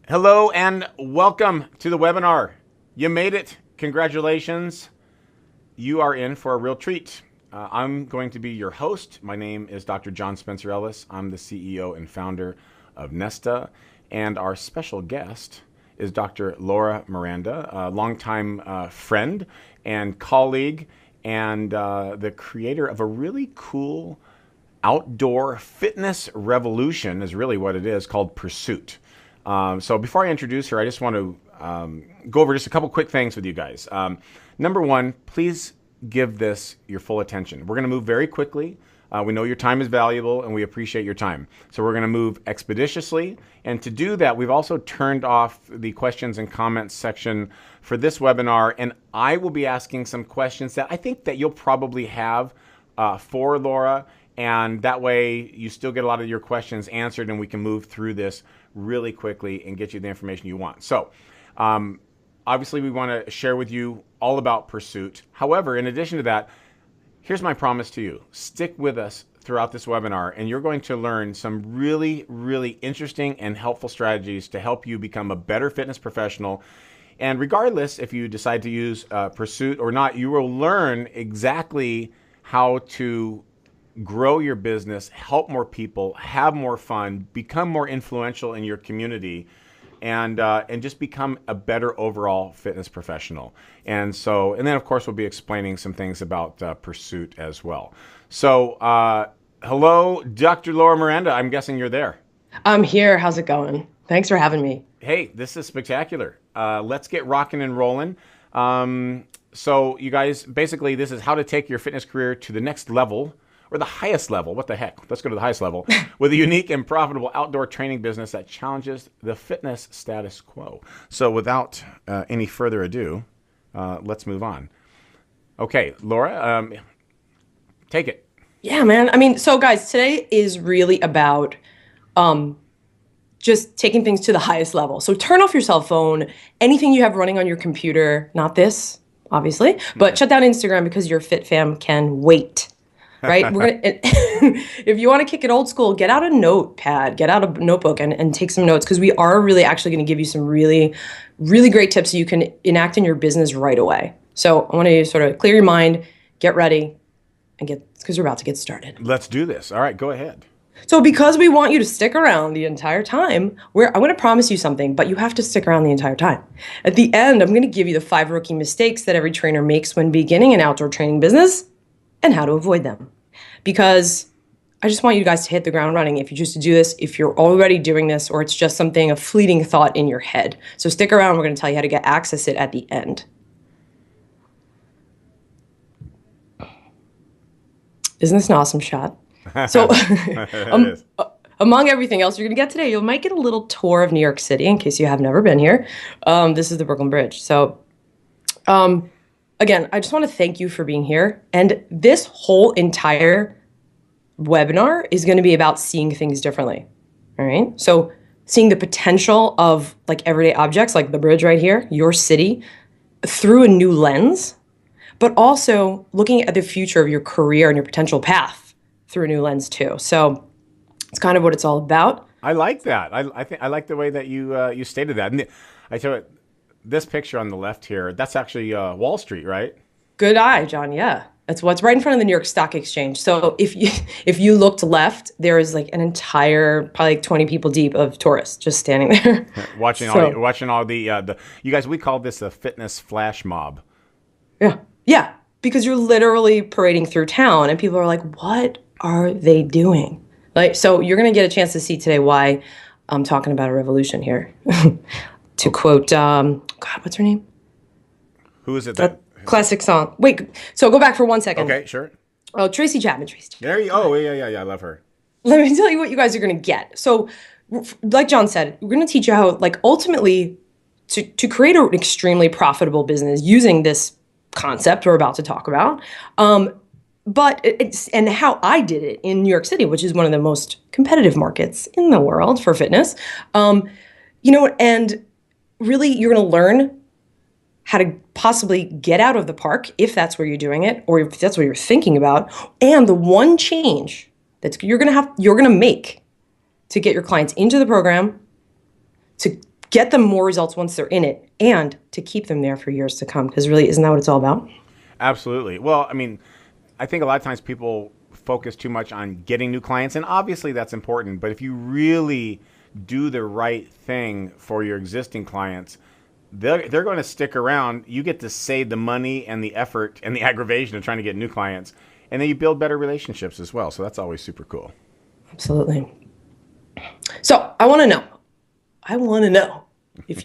Hello and welcome to the webinar. You made it. Congratulations. You are in for a real treat. I'm going to be your host. My name is Dr. John Spencer Ellis. I'm the CEO and founder of NESTA. And our special guest is Dr. Laura Miranda, a longtime friend and colleague and the creator of a really cool outdoor fitness revolution is really what it is, called Pursuit. So before I introduce her, I just want to go over just a couple quick things with you guys. Number one, please give this your full attention. We're going to move very quickly. We know your time is valuable and we appreciate your time. So we're going to move expeditiously. And to do that, we've also turned off the questions and comments section for this webinar. And I will be asking some questions that I think that you'll probably have for Laura. And that way you still get a lot of your questions answered and we can move through this really quickly and get you the information you want. So obviously we want to share with you all about Pursuit. However, in addition to that, here's my promise to you. Stick with us throughout this webinar and you're going to learn some really, really interesting and helpful strategies to help you become a better fitness professional. And regardless if you decide to use Pursuit or not, you will learn exactly how to grow your business, help more people, have more fun, become more influential in your community, and just become a better overall fitness professional. And then of course we'll be explaining some things about Pursuit as well. So hello, Dr. Laura Miranda. I'm guessing you're there. I'm here. How's it going? Thanks for having me. Hey, this is spectacular. Let's get rocking and rolling. So you guys, basically this is how to take your fitness career to the next level, or the highest level. What the heck? Let's go to the highest level with a unique and profitable outdoor training business that challenges the fitness status quo. So without any further ado, let's move on. Okay, Laura, take it. Yeah, man. I mean, so guys, today is really about just taking things to the highest level. So turn off your cell phone, anything you have running on your computer, not this, obviously, but shut down Instagram because your fit fam can wait. Right? If you want to kick it old school, get out a notepad, get out a notebook and take some notes, because we are really actually going to give you some really, really great tips so you can enact in your business right away. So I want to sort of clear your mind, get ready, and because we're about to get started. Let's do this. All right, go ahead. So because we want you to stick around the entire time, I'm going to promise you something, but you have to stick around the entire time. At the end, I'm going to give you the 5 rookie mistakes that every trainer makes when beginning an outdoor training business and how to avoid them. Because I just want you guys to hit the ground running if you choose to do this, if you're already doing this, or it's just a fleeting thought in your head. So stick around. We're going to tell you how to access it at the end. Isn't this an awesome shot? So among everything else you're going to get today, you might get a little tour of New York City in case you have never been here. This is the Brooklyn Bridge. So again, I just want to thank you for being here. And this whole entire webinar is going to be about seeing things differently. All right. So seeing the potential of like everyday objects like the bridge right here, your city, through a new lens, but also looking at the future of your career and your potential path through a new lens too. So it's kind of what it's all about. I like that. I think I like the way that you stated that. And I tell you, this picture on the left here, that's actually Wall Street, right? Good eye, John. Yeah. That's what's right in front of the New York Stock Exchange. So if you looked left, there is like an entire, probably like 20 people deep of tourists just standing there. watching all the you guys, we call this a fitness flash mob. Yeah. Yeah. Because you're literally parading through town and people are like, what are they doing? Like, so you're going to get a chance to see today why I'm talking about a revolution here. To quote, God, what's her name? Who is it? That classic song. Wait, so go back for 1 second. Okay, sure. Oh, Tracy Chapman. There you. Oh, yeah. I love her. Let me tell you what you guys are going to get. So, like John said, we're going to teach you how, like, ultimately, to create an extremely profitable business using this concept we're about to talk about. But and how I did it in New York City, which is one of the most competitive markets in the world for fitness. And really, you're going to learn how to possibly get out of the park if that's where you're doing it, or if that's what you're thinking about. And the one change that you're going to make to get your clients into the program, to get them more results once they're in it and to keep them there for years to come. Because really, isn't that what it's all about? Absolutely. Well, I mean, I think a lot of times people focus too much on getting new clients, and obviously that's important. But if you really do the right thing for your existing clients, they're going to stick around. You get to save the money and the effort and the aggravation of trying to get new clients, and then you build better relationships as well. So that's always super cool. Absolutely. So I want to know,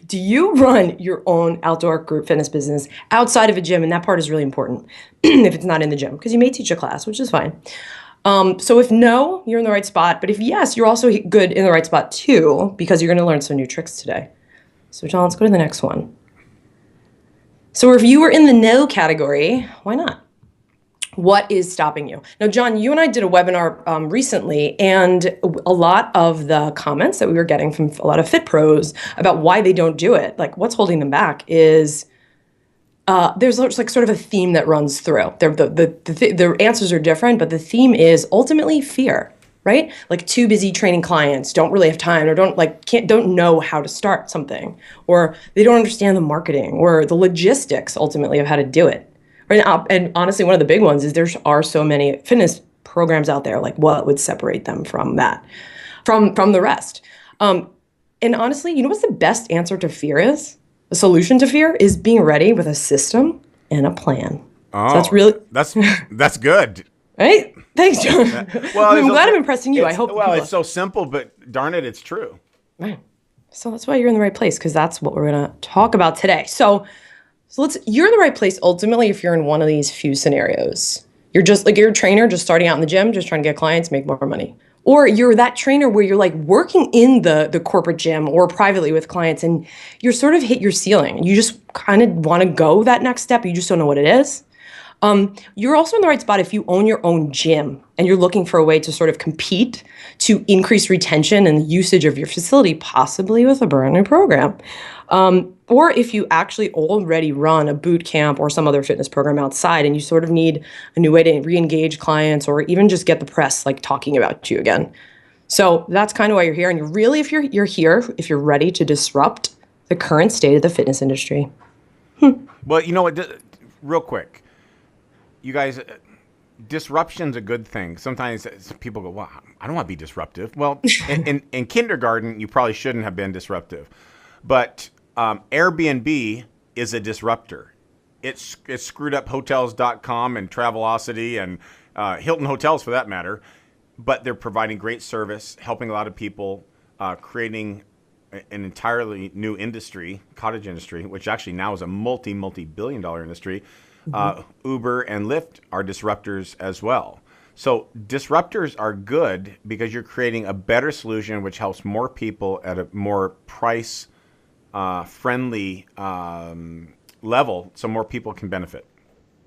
do you run your own outdoor group fitness business outside of a gym? And that part is really important if it's not in the gym, because you may teach a class, which is fine. So if no, you're in the right spot. But if yes, you're also good in the right spot too, because you're going to learn some new tricks today. So John, let's go to the next one. So if you were in the no category, why not? What is stopping you? Now, John, you and I did a webinar recently, and a lot of the comments that we were getting from a lot of fit pros about why they don't do it, like what's holding them back, is there's like sort of a theme that runs through. The answers are different, but the theme is ultimately fear, right? Like too busy training clients, don't really have time, or don't know how to start something, or they don't understand the marketing or the logistics ultimately of how to do it. And honestly, one of the big ones is there are so many fitness programs out there. Like, what would separate them from that, from the rest? And honestly, you know what's the best answer to fear is? The solution to fear is being ready with a system and a plan. Oh, so that's good. Right? Thanks, John. Well, I'm glad I'm impressing you. I hope. Well, it's so simple, but darn it, it's true. Right. So that's why you're in the right place, because that's what we're going to talk about today. So you're in the right place ultimately if you're in one of these few scenarios. You're just like, you're a trainer just starting out in the gym, just trying to get clients, make more money. Or you're that trainer where you're like working in the corporate gym or privately with clients, and you're sort of hit your ceiling. You just kind of want to go that next step. You just don't know what it is. You're also in the right spot if you own your own gym and you're looking for a way to sort of compete to increase retention and usage of your facility, possibly with a brand new program. Or if you actually already run a boot camp or some other fitness program outside and you sort of need a new way to re-engage clients or even just get the press like talking about you again. So that's kind of why you're here. And if you're here, if you're ready to disrupt the current state of the fitness industry. Well, you know what, real quick, you guys, disruption's a good thing. Sometimes people go, well, I don't want to be disruptive. Well, in kindergarten, you probably shouldn't have been disruptive. But Airbnb is a disruptor. It screwed up Hotels.com and Travelocity and Hilton Hotels for that matter. But they're providing great service, helping a lot of people, creating an entirely new industry, cottage industry, which actually now is a multi-billion-dollar industry. Uber and Lyft are disruptors as well. So disruptors are good because you're creating a better solution which helps more people at a more price friendly level, so more people can benefit.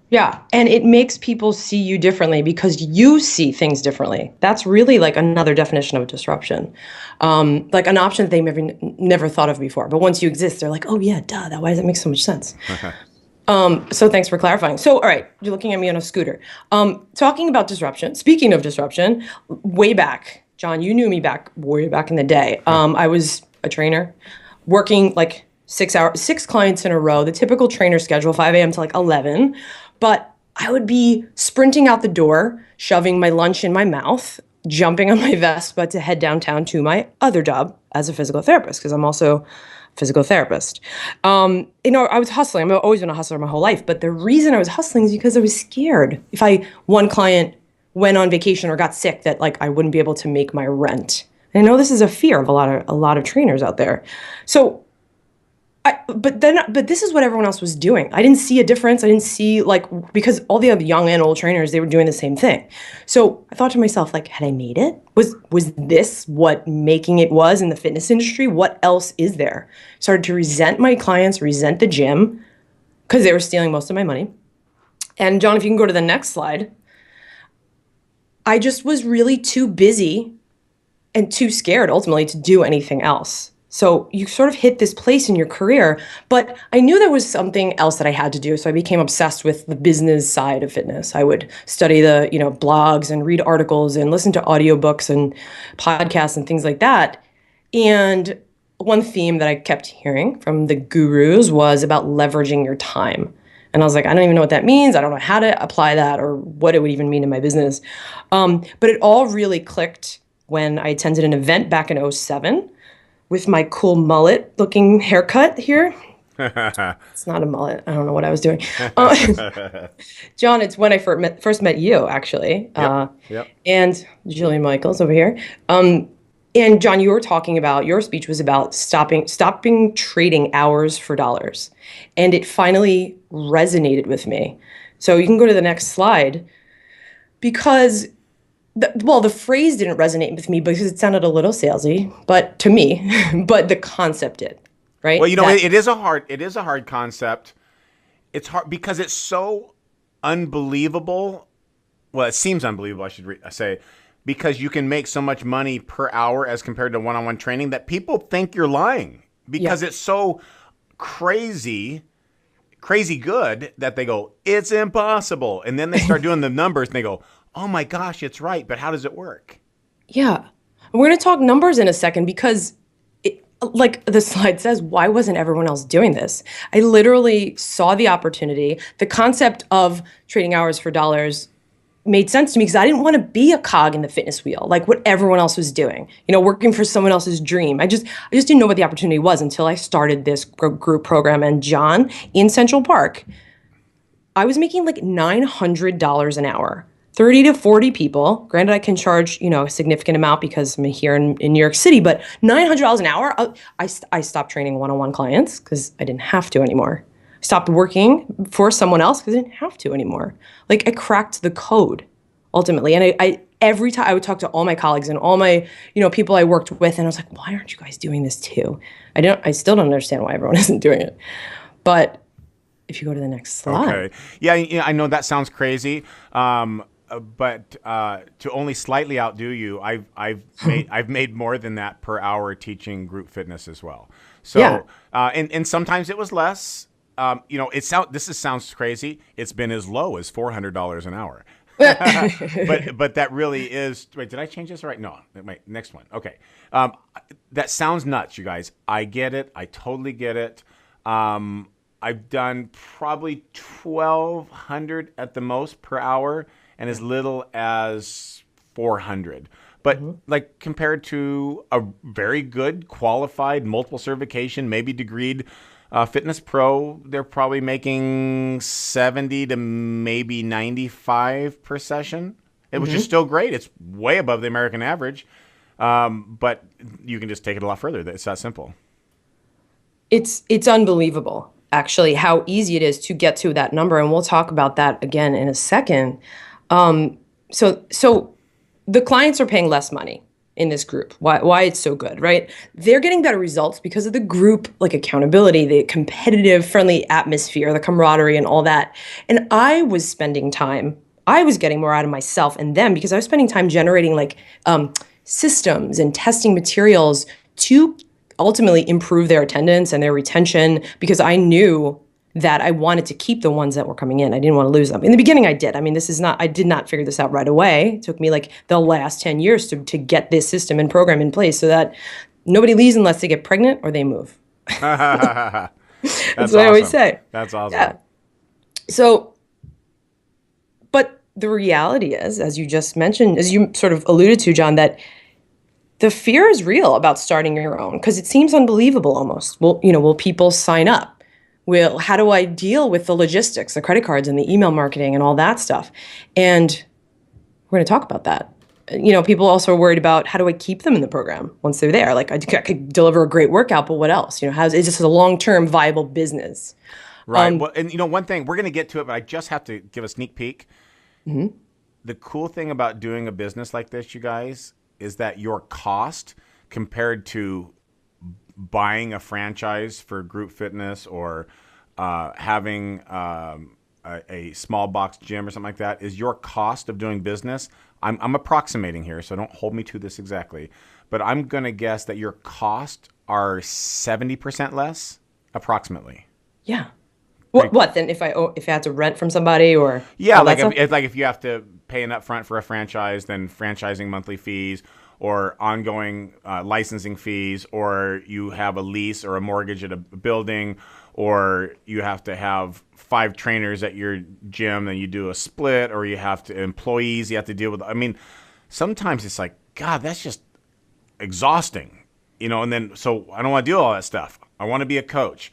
Yeah, and it makes people see you differently because you see things differently. That's really like another definition of disruption, like an option that they never thought of before. But once you exist, they're like, oh yeah, duh, why does that make so much sense? So thanks for clarifying. So, all right, you're looking at me on a scooter. Talking about disruption, speaking of disruption, way back, John, you knew me way back in the day. I was a trainer working like 6 clients in a row, the typical trainer schedule, 5 a.m. to like 11. But I would be sprinting out the door, shoving my lunch in my mouth, jumping on my Vespa to head downtown to my other job as a physical therapist, because I'm also physical therapist. I was hustling. I've always been a hustler my whole life. But the reason I was hustling is because I was scared. If one client went on vacation or got sick, that like I wouldn't be able to make my rent. And I know this is a fear of a lot of trainers out there. So, but this is what everyone else was doing. I didn't see a difference. I didn't see because all the other young and old trainers, they were doing the same thing. So I thought to myself, like, had I made it? Was this what making it was in the fitness industry? What else is there? Started to resent my clients, resent the gym, because they were stealing most of my money. And John, if you can go to the next slide, I just was really too busy and too scared ultimately to do anything else. So you sort of hit this place in your career, but I knew there was something else that I had to do. So I became obsessed with the business side of fitness. I would study the, blogs and read articles and listen to audiobooks and podcasts and things like that. And one theme that I kept hearing from the gurus was about leveraging your time. And I was like, I don't even know what that means. I don't know how to apply that or what it would even mean in my business. But it all really clicked when I attended an event back in '07 with my cool mullet looking haircut here. It's not a mullet. I don't know what I was doing. John, it's when I first met you, actually. Yep. And Jillian Michaels over here. And John, you were talking about, your speech was about stopping trading hours for dollars. And it finally resonated with me. So you can go to the next slide because, the phrase didn't resonate with me because it sounded a little salesy, but to me, but the concept did, right? Well, it is a hard concept. It's hard because it's so unbelievable. Well, it seems unbelievable, I should say, because you can make so much money per hour as compared to one-on-one training that people think you're lying because it's so crazy good that they go, it's impossible. And then they start doing the numbers and they go, oh my gosh, it's right. But how does it work? Yeah. We're going to talk numbers in a second because like the slide says, why wasn't everyone else doing this? I literally saw the opportunity. The concept of trading hours for dollars made sense to me because I didn't want to be a cog in the fitness wheel, like what everyone else was doing, working for someone else's dream. I just didn't know what the opportunity was until I started this group program. And John, in Central Park, I was making like $900 an hour, 30 to 40 people. Granted, I can charge, a significant amount because I'm here in New York City, but $900 an hour, I stopped training one-on-one clients because I didn't have to anymore. Stopped working for someone else because I didn't have to anymore. Like I cracked the code ultimately. And I every time I would talk to all my colleagues and all my, people I worked with, and I was like, why aren't you guys doing this too? I still don't understand why everyone isn't doing it. But if you go to the next slide. Okay. Yeah, I know that sounds crazy. But to only slightly outdo you, I've made more than that per hour teaching group fitness as well. So and sometimes it was less. This sounds crazy. It's been as low as $400 an hour. but that really is. Wait, did I change this right? No. Wait, next one. Okay. That sounds nuts, you guys. I get it. I totally get it. I've done probably 1,200 at the most per hour, and as little as 400. But like compared to a very good, qualified, multiple certification, maybe degreed fitness pro, they're probably making 70 to maybe 95 per session, which is still great. It's way above the American average. But you can just take it a lot further. It's that simple. It's unbelievable, actually, how easy it is to get to that number. And we'll talk about that again in a second. So the clients are paying less money in this group. Why it's so good, right? They're getting better results because of the group, like accountability, the competitive, friendly atmosphere, the camaraderie and all that. And I was getting more out of myself and them because I was spending time generating like systems and testing materials to ultimately improve their attendance and their retention because I knew that I wanted to keep the ones that were coming in. I didn't want to lose them. In the beginning, I did. I mean, I did not figure this out right away. It took me like the last 10 years to get this system and program in place so that nobody leaves unless they get pregnant or they move. That's what I always say. That's awesome. Yeah. So, but the reality is, as you just mentioned, as you sort of alluded to, John, that the fear is real about starting your own because it seems unbelievable almost. Will people sign up? How do I deal with the logistics, the credit cards and the email marketing and all that stuff? And we're going to talk about that. People also are worried about how do I keep them in the program once they're there? Like I could deliver a great workout, but what else? Is this a long-term viable business? Right. Well, and one thing, we're going to get to it, but I just have to give a sneak peek. The cool thing about doing a business like this, you guys, is that your cost compared to buying a franchise for group fitness or having a small box gym or something like that is your cost of doing business. I'm approximating here, so don't hold me to this exactly, but I'm going to guess that your costs are 70% less, approximately. Yeah. What then? If I had to rent from somebody or if you have to pay an upfront for a franchise, then franchising monthly fees. or ongoing licensing fees, or you have a lease or a mortgage at a building, or you have to have 5 trainers at your gym and you do a split, or you have to employees you have to deal with. I mean, sometimes it's like, God, that's just exhausting, and then, so I don't want to do all that stuff. I want to be a coach.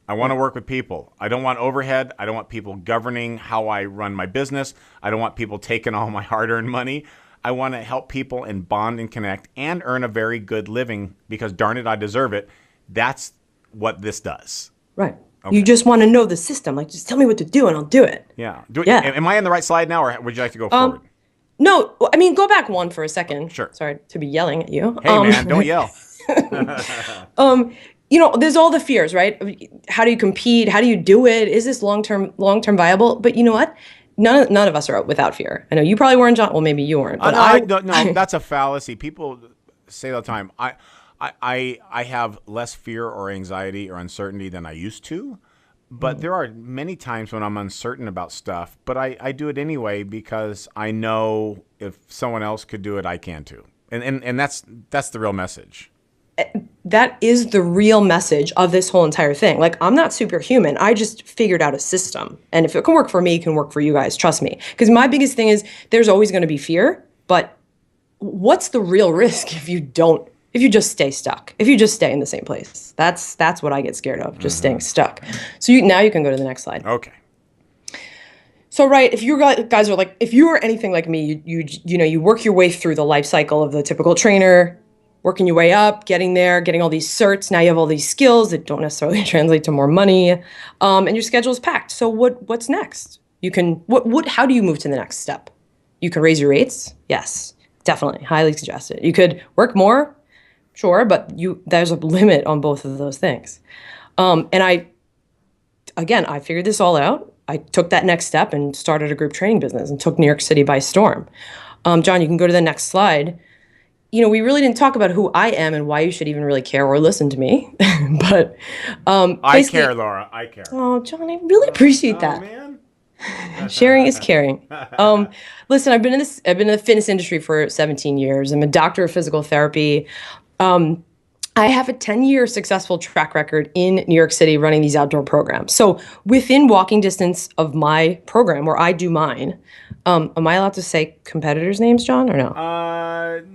I want to work with people. I don't want overhead. I don't want people governing how I run my business. I don't want people taking all my hard-earned money. I want to help people and bond and connect and earn a very good living because, darn it, I deserve it. That's what this does. Right. Okay. You just want to know the system. Like, just tell me what to do and I'll do it. Yeah. Am I on the right slide now, or would you like to go forward? No. I mean, go back one for a second. Sure. Sorry to be yelling at you. Hey, man, don't yell. There's all the fears, right? How do you compete? How do you do it? Is this long-term viable? But you know what? None of us are without fear. I know you probably weren't, John. Well, maybe you weren't. But no, that's a fallacy. People say all the time, I have less fear or anxiety or uncertainty than I used to. But there are many times when I'm uncertain about stuff, but I do it anyway because I know if someone else could do it, I can too. And that's the real message. That is the real message of this whole entire thing. Like, I'm not superhuman. I just figured out a system. And if it can work for me, it can work for you guys. Trust me. Because my biggest thing is there's always going to be fear. But what's the real risk if you just stay stuck? If you just stay in the same place? That's what I get scared of, just staying stuck. So now you can go to the next slide. Okay. So, right, if you guys are like, if you are anything like me, you work your way through the life cycle of the typical trainer, working your way up, getting there, getting all these certs. Now you have all these skills that don't necessarily translate to more money, and your schedule is packed. So what's next? How do you move to the next step? You can raise your rates. Yes, definitely, highly suggested. You could work more, sure, but there's a limit on both of those things. And I figured this all out. I took that next step and started a group training business and took New York City by storm. John, you can go to the next slide. We really didn't talk about who I am and why you should even really care or listen to me. But I care, Laura. I care. Oh, John, I really appreciate that. Man. Sharing is caring. Listen, I've been in the fitness industry for 17 years. I'm a doctor of physical therapy. I have a 10-year successful track record in New York City running these outdoor programs. So within walking distance of my program, where I do mine, am I allowed to say competitors' names, John, or no?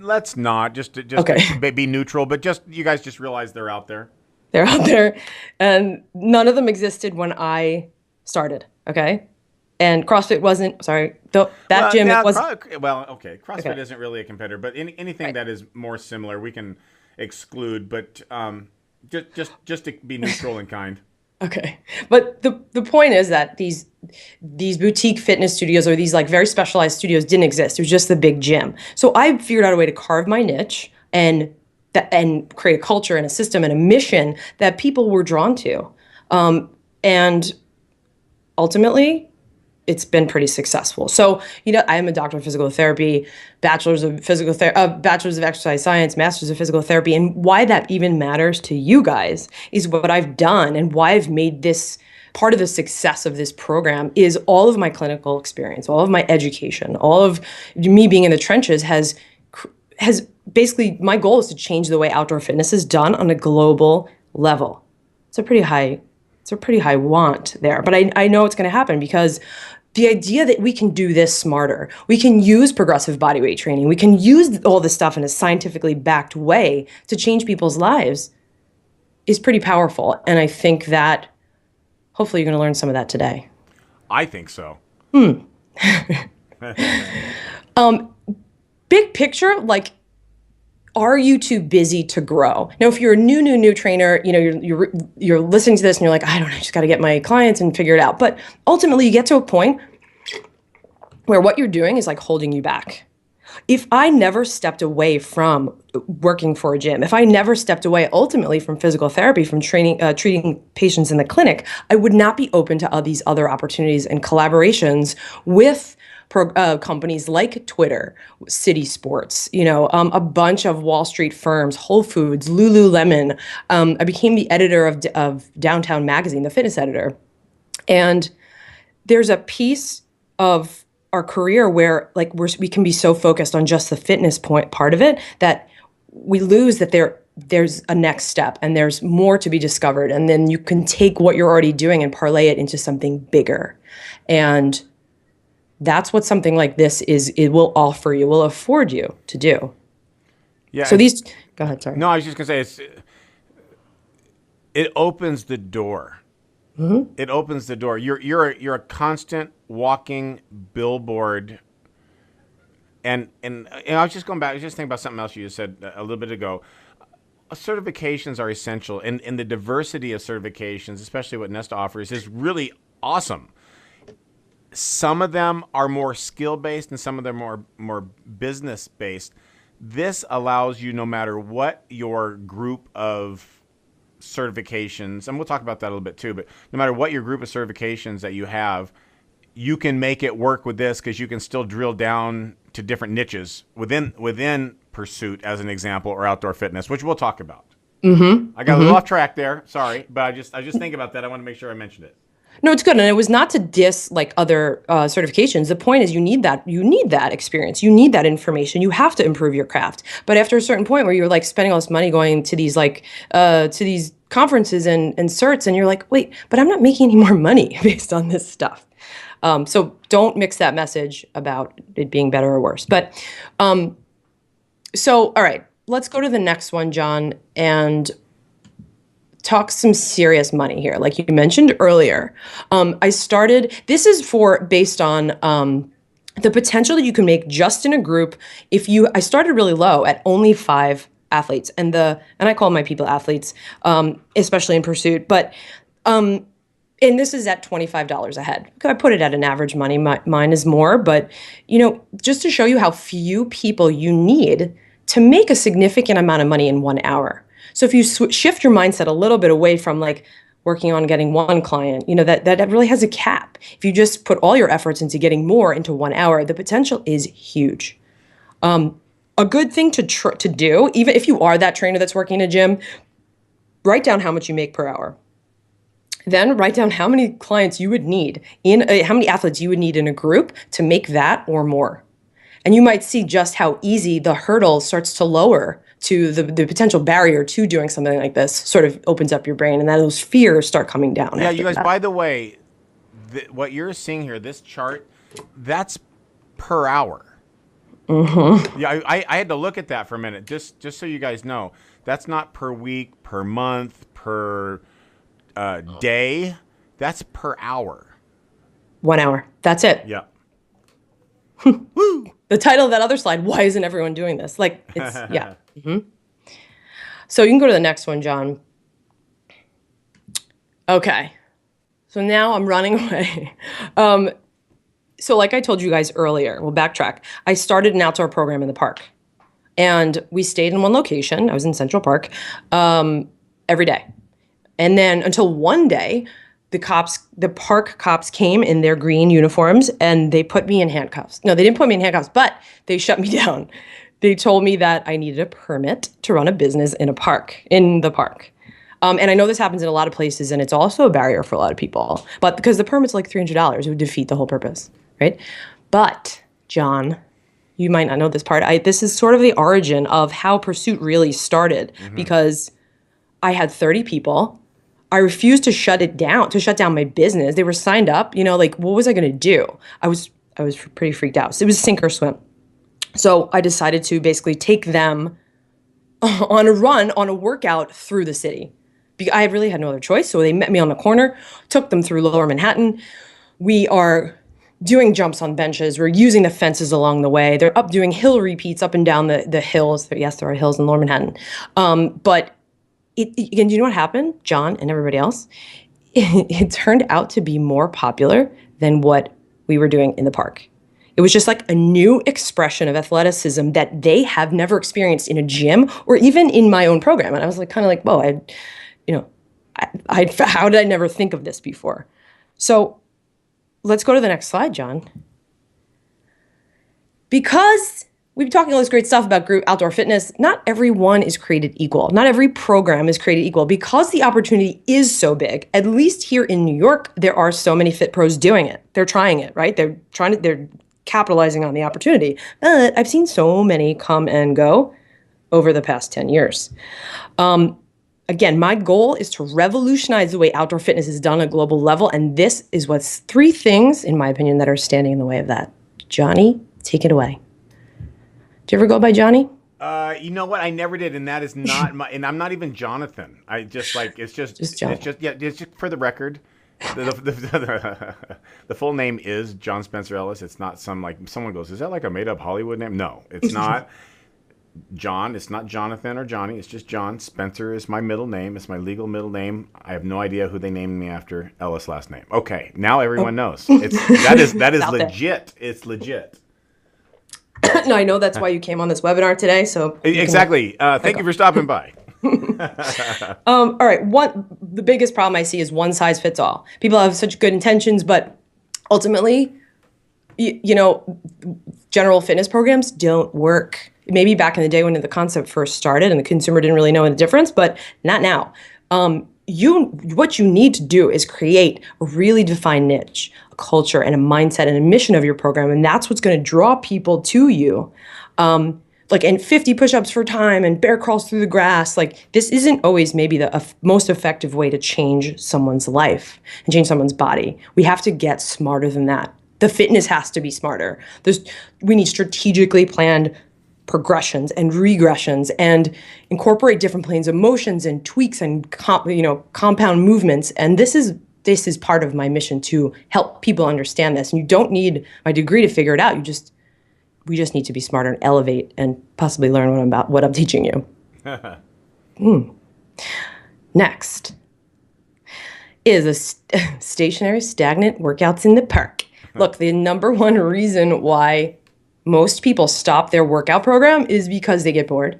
Let's not. Just okay. Be neutral, but you guys just realize they're out there. They're out there, and none of them existed when I started, okay? And CrossFit wasn't, sorry, that gym was... okay, CrossFit isn't really a competitor, but anything that is more similar, we can exclude, but just to be neutral and kind. Okay. But the point is that these boutique fitness studios or these like very specialized studios didn't exist. It was just the big gym. So I figured out a way to carve my niche and create a culture and a system and a mission that people were drawn to. And ultimately, it's been pretty successful. So, I am a doctor of physical therapy, bachelor's of exercise science, master's of physical therapy. And why that even matters to you guys is what I've done and why I've made this part of the success of this program is all of my clinical experience, all of my education, all of me being in the trenches has basically, my goal is to change the way outdoor fitness is done on a global level. It's a pretty high want there, but I know it's going to happen because the idea that we can do this smarter, we can use progressive bodyweight training, we can use all this stuff in a scientifically backed way to change people's lives is pretty powerful. And I think that hopefully you're going to learn some of that today. I think so. Big picture, like, are you too busy to grow? Now, if you're a new trainer, you're listening to this and you're like, I don't know, I just got to get my clients and figure it out. But ultimately, you get to a point where what you're doing is like holding you back. If I never stepped away from working for a gym, if I never stepped away ultimately from physical therapy, from treating patients in the clinic, I would not be open to all these other opportunities and collaborations with companies like Twitter, City Sports, a bunch of Wall Street firms, Whole Foods, Lululemon. I became the editor of Downtown Magazine, the fitness editor. And there's a piece of our career where we can be so focused on just the fitness part of it that we lose that there's a next step and there's more to be discovered. And then you can take what you're already doing and parlay it into something bigger. And that's what something like this it will offer you, will afford you to do. Yeah. So go ahead, sorry. No, I was just going to say, it opens the door. Mm-hmm. It opens the door. You're a constant walking billboard. And I was just going back. I was just thinking about something else you just said a little bit ago. Certifications are essential, and the diversity of certifications, especially what NESTA offers, is really awesome. Some of them are more skill-based, and some of them are more business-based. This allows you, no matter what your group of certifications, and we'll talk about that a little bit too, but no matter what your group of certifications that you have, you can make it work with this because you can still drill down to different niches within pursuit, as an example, or outdoor fitness, which we'll talk about. Mm-hmm. I got a little off track there. Sorry, but I just think about that. I want to make sure I mentioned it. No, it's good. And it was not to diss like other certifications. The point is you need that experience. You need that information. You have to improve your craft. But after a certain point where you're like spending all this money going to these conferences and certs, and you're like, wait, but I'm not making any more money based on this stuff. So don't mix that message about it being better or worse. But so, all right, let's go to the next one, John, and talk some serious money here. Like you mentioned earlier, this is based on the potential that you can make just in a group. I started really low at only 5 athletes, and I call my people athletes, especially in pursuit, but and this is at $25 a head. I put it at an average money. Mine is more, but just to show you how few people you need to make a significant amount of money in 1 hour. So if you shift your mindset a little bit away from like working on getting one client, that really has a cap. If you just put all your efforts into getting more into 1 hour, the potential is huge. A good thing to do, even if you are that trainer that's working in a gym, write down how much you make per hour. Then write down how many clients you would need how many athletes you would need in a group to make that or more. And you might see just how easy the hurdle starts to lower to the potential barrier to doing something like this sort of opens up your brain, and then those fears start coming down. Yeah, you guys, by the way, what you're seeing here, this chart, that's per hour. Mm-hmm. Yeah, I had to look at that for a minute, just so you guys know. That's not per week, per month, per day. That's per hour. 1 hour. That's it. Yeah. Woo! The title of that other slide, why isn't everyone doing this? Like, it's, yeah. Mm-hmm. So you can go to the next one, John. Okay. So now I'm running away. So like I told you guys earlier, we'll backtrack. I started an outdoor program in the park. And we stayed in one location. I was in Central Park every day. And then until one day, the park cops came in their green uniforms and they put me in handcuffs. No, they didn't put me in handcuffs, but they shut me down. They told me that I needed a permit to run a business in the park. And I know this happens in a lot of places, and it's also a barrier for a lot of people. But because the permit's like $300, it would defeat the whole purpose, right? But, John, you might not know this part. This is sort of the origin of how Pursuit really started, because I had 30 people. I refused to shut down my business. They were signed up, like, what was I going to do? I was pretty freaked out. So it was sink or swim. So I decided to basically take them on a workout through the city. I really had no other choice. So they met me on the corner, took them through Lower Manhattan. We are doing jumps on benches. We're using the fences along the way. They're up doing hill repeats up and down the hills. Yes, there are hills in Lower Manhattan. But again, you know what happened, John and everybody else? It turned out to be more popular than what we were doing in the park. It was just like a new expression of athleticism that they have never experienced in a gym or even in my own program. And I was like, kind of like, whoa, how did I never think of this before? So let's go to the next slide, John. Because we've been talking all this great stuff about group outdoor fitness. Not everyone is created equal. Not every program is created equal. Because the opportunity is so big, at least here in New York, there are so many fit pros doing it. They're trying it, right? They're capitalizing on the opportunity. But I've seen so many come and go over the past 10 years. Again, my goal is to revolutionize the way outdoor fitness is done at a global level. And this is what's 3 things, in my opinion, that are standing in the way of that. Johnny, take it away. Do you ever go by Johnny? You know what? I never did, and that is not my. And I'm not even Jonathan. I just like it's just Johnny. It's just for the record. The full name is John Spencer Ellis. It's not some like someone goes, is that like a made up Hollywood name? No, it's not. John. It's not Jonathan or Johnny. It's just John. Spencer is my middle name. It's my legal middle name. I have no idea who they named me after. Ellis last name. Okay, now everyone knows. That is legit. There. It's legit. No, I know that's why you came on this webinar today. So exactly. Thank you for stopping by. All right. The biggest problem I see is one size fits all. People have such good intentions, but ultimately, general fitness programs don't work. Maybe back in the day when the concept first started and the consumer didn't really know the difference, but not now. What you need to do is create a really defined niche, a culture, and a mindset and a mission of your program, and that's what's going to draw people to you. And 50 push-ups for time and bear crawls through the grass. Like, this isn't always maybe the most effective way to change someone's life and change someone's body. We have to get smarter than that. The fitness has to be smarter. We need strategically planned progressions and regressions and incorporate different planes of motions and tweaks and compound movements. And this is part of my mission, to help people understand this. And you don't need my degree to figure it out. We just need to be smarter and elevate and possibly learn what I'm teaching you. Next is stationary, stagnant workouts in the park. Look, the number one reason why most people stop their workout program is because they get bored.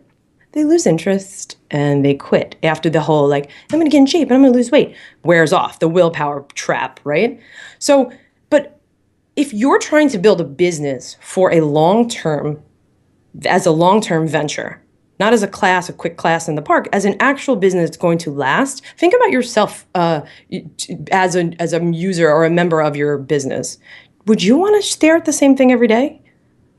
They lose interest and they quit after the whole, I'm going to get in shape and I'm going to lose weight wears off, the willpower trap, right? So, but if you're trying to build a business for as a long-term venture, not as a quick class in the park, as an actual business that's going to last, think about yourself as a user or a member of your business. Would you want to stare at the same thing every day?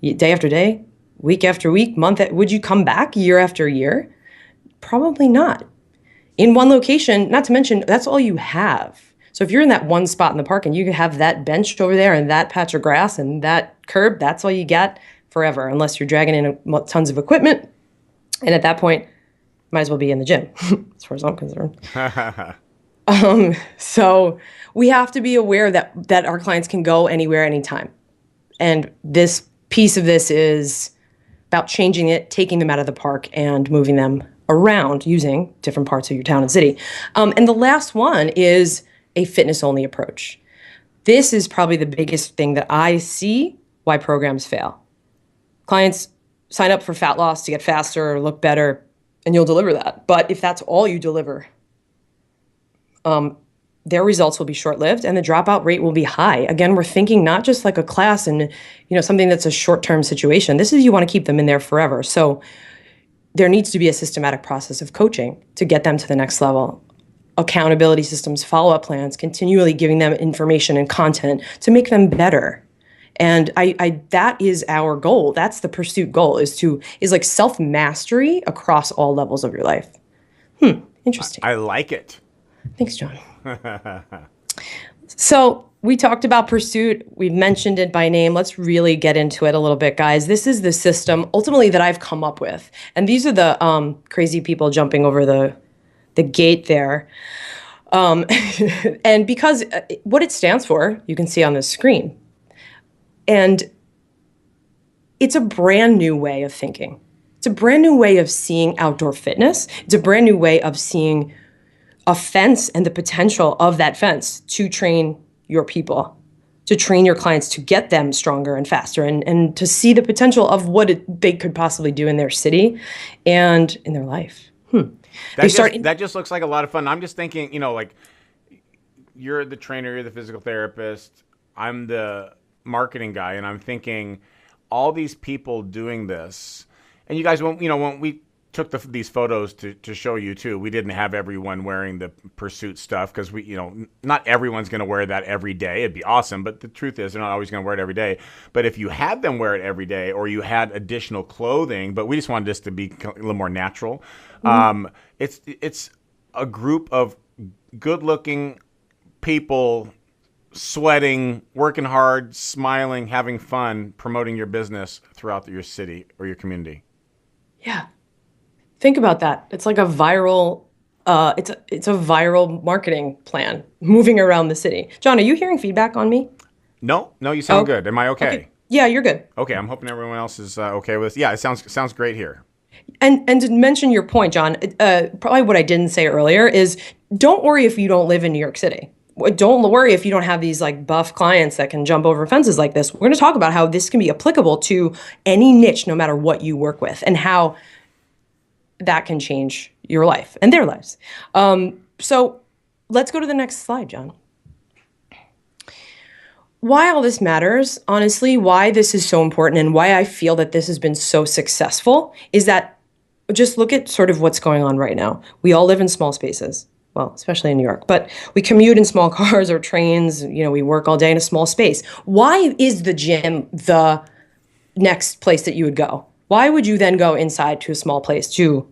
Day after day, week after week, would you come back year after year? Probably not. In one location, not to mention, that's all you have. So if you're in that one spot in the park and you have that bench over there and that patch of grass and that curb, that's all you got forever, unless you're dragging in tons of equipment. And at that point, might as well be in the gym, as far as I'm concerned. So we have to be aware that our clients can go anywhere, anytime. And this piece of this is about changing it, taking them out of the park and moving them around using different parts of your town and city. And the last one is a fitness-only approach. This is probably the biggest thing that I see why programs fail. Clients sign up for fat loss to get faster or look better, and you'll deliver that. But if that's all you deliver, their results will be short-lived and the dropout rate will be high. Again, we're thinking not just like a class and something that's a short-term situation. This is, you want to keep them in there forever. So there needs to be a systematic process of coaching to get them to the next level. Accountability systems, follow-up plans, continually giving them information and content to make them better. And that is our goal. That's the pursuit goal, is like self-mastery across all levels of your life. Interesting. I like it. Thanks, John. So we talked about pursuit. We've mentioned it by name. Let's really get into it a little bit, guys. This is the system ultimately that I've come up with. And these are the crazy people jumping over the gate there. And because what it stands for, you can see on the screen. And it's a brand new way of thinking. It's a brand new way of seeing outdoor fitness. It's a brand new way of seeing a fence and the potential of that fence to train your people, to train your clients, to get them stronger and faster, and to see the potential of what they could possibly do in their city and in their life. That just looks like a lot of fun. I'm just thinking, you're the trainer, you're the physical therapist, I'm the marketing guy, and I'm thinking all these people doing this, and you guys, when we took these photos to show you too. We didn't have everyone wearing the Pursuit stuff because not everyone's going to wear that every day. It'd be awesome, but the truth is they're not always going to wear it every day. But if you had them wear it every day, or you had additional clothing, but we just wanted this to be a little more natural. It's a group of good-looking people sweating, working hard, smiling, having fun, promoting your business throughout your city or your community. Yeah. Think about that. It's like a viral, it's a viral marketing plan moving around the city. John, are you hearing feedback on me? No, you sound good. Am I okay? Yeah, you're good. Okay, I'm hoping everyone else is okay with this. Yeah, it sounds great here. And to mention your point, John, probably what I didn't say earlier is don't worry if you don't live in New York City. Don't worry if you don't have these like buff clients that can jump over fences like this. We're going to talk about how this can be applicable to any niche, no matter what you work with, and how that can change your life and their lives. So let's go to the next slide, John. Why all this matters, honestly, why this is so important and why I feel that this has been so successful is that just look at sort of what's going on right now. We all live in small spaces. Well, especially in New York, but we commute in small cars or trains. We work all day in a small space. Why is the gym the next place that you would go? Why would you then go inside to a small place to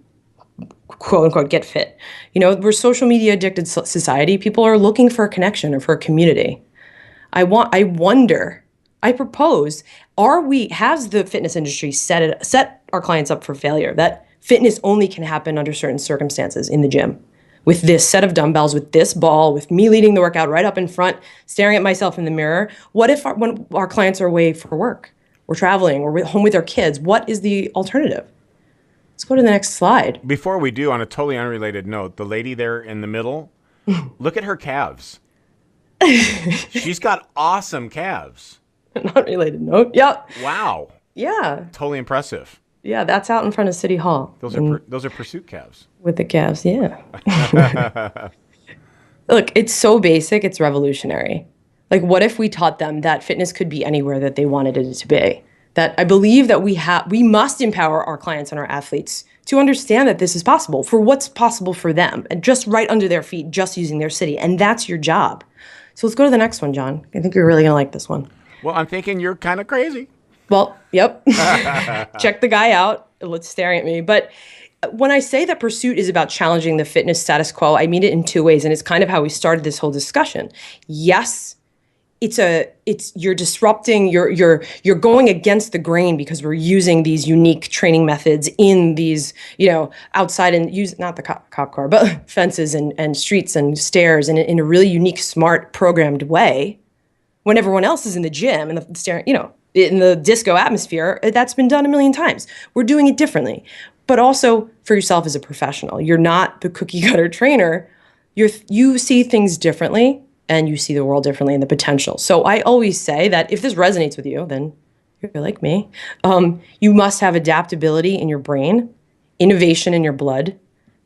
quote unquote get fit? We're social media addicted society. People are looking for a connection or for a community. I propose, has the fitness industry set our clients up for failure? That fitness only can happen under certain circumstances in the gym. With this set of dumbbells, with this ball, with me leading the workout right up in front, staring at myself in the mirror. What if when our clients are away for work, we're traveling, or we're home with our kids? What is the alternative? Let's go to the next slide. Before we do, on a totally unrelated note, the lady there in the middle, look at her calves. She's got awesome calves. Not related note. Yep. Wow. Yeah. Totally impressive. Yeah, that's out in front of City Hall. Those are Pursuit calves. With the calves, yeah. Look, it's so basic, it's revolutionary. Like, what if we taught them that fitness could be anywhere that they wanted it to be? That I believe that we must empower our clients and our athletes to understand that this is possible, for what's possible for them, and just right under their feet, just using their city. And that's your job. So let's go to the next one, John. I think you're really going to like this one. Well, I'm thinking you're kind of crazy. Well, yep. Check the guy out. It's staring at me. But when I say that Pursuit is about challenging the fitness status quo, I mean it in two ways, and it's kind of how we started this whole discussion. Yes, you're disrupting, you're going against the grain because we're using these unique training methods in these, outside and use not the cop car, but fences and streets and stairs and in a really unique, smart, programmed way. When everyone else is in the gym and the staring, in the disco atmosphere, that's been done a million times. We're doing it differently. But also for yourself as a professional. You're not the cookie cutter trainer. You see things differently and you see the world differently and the potential. So I always say that if this resonates with you, then you're like me. You must have adaptability in your brain, innovation in your blood,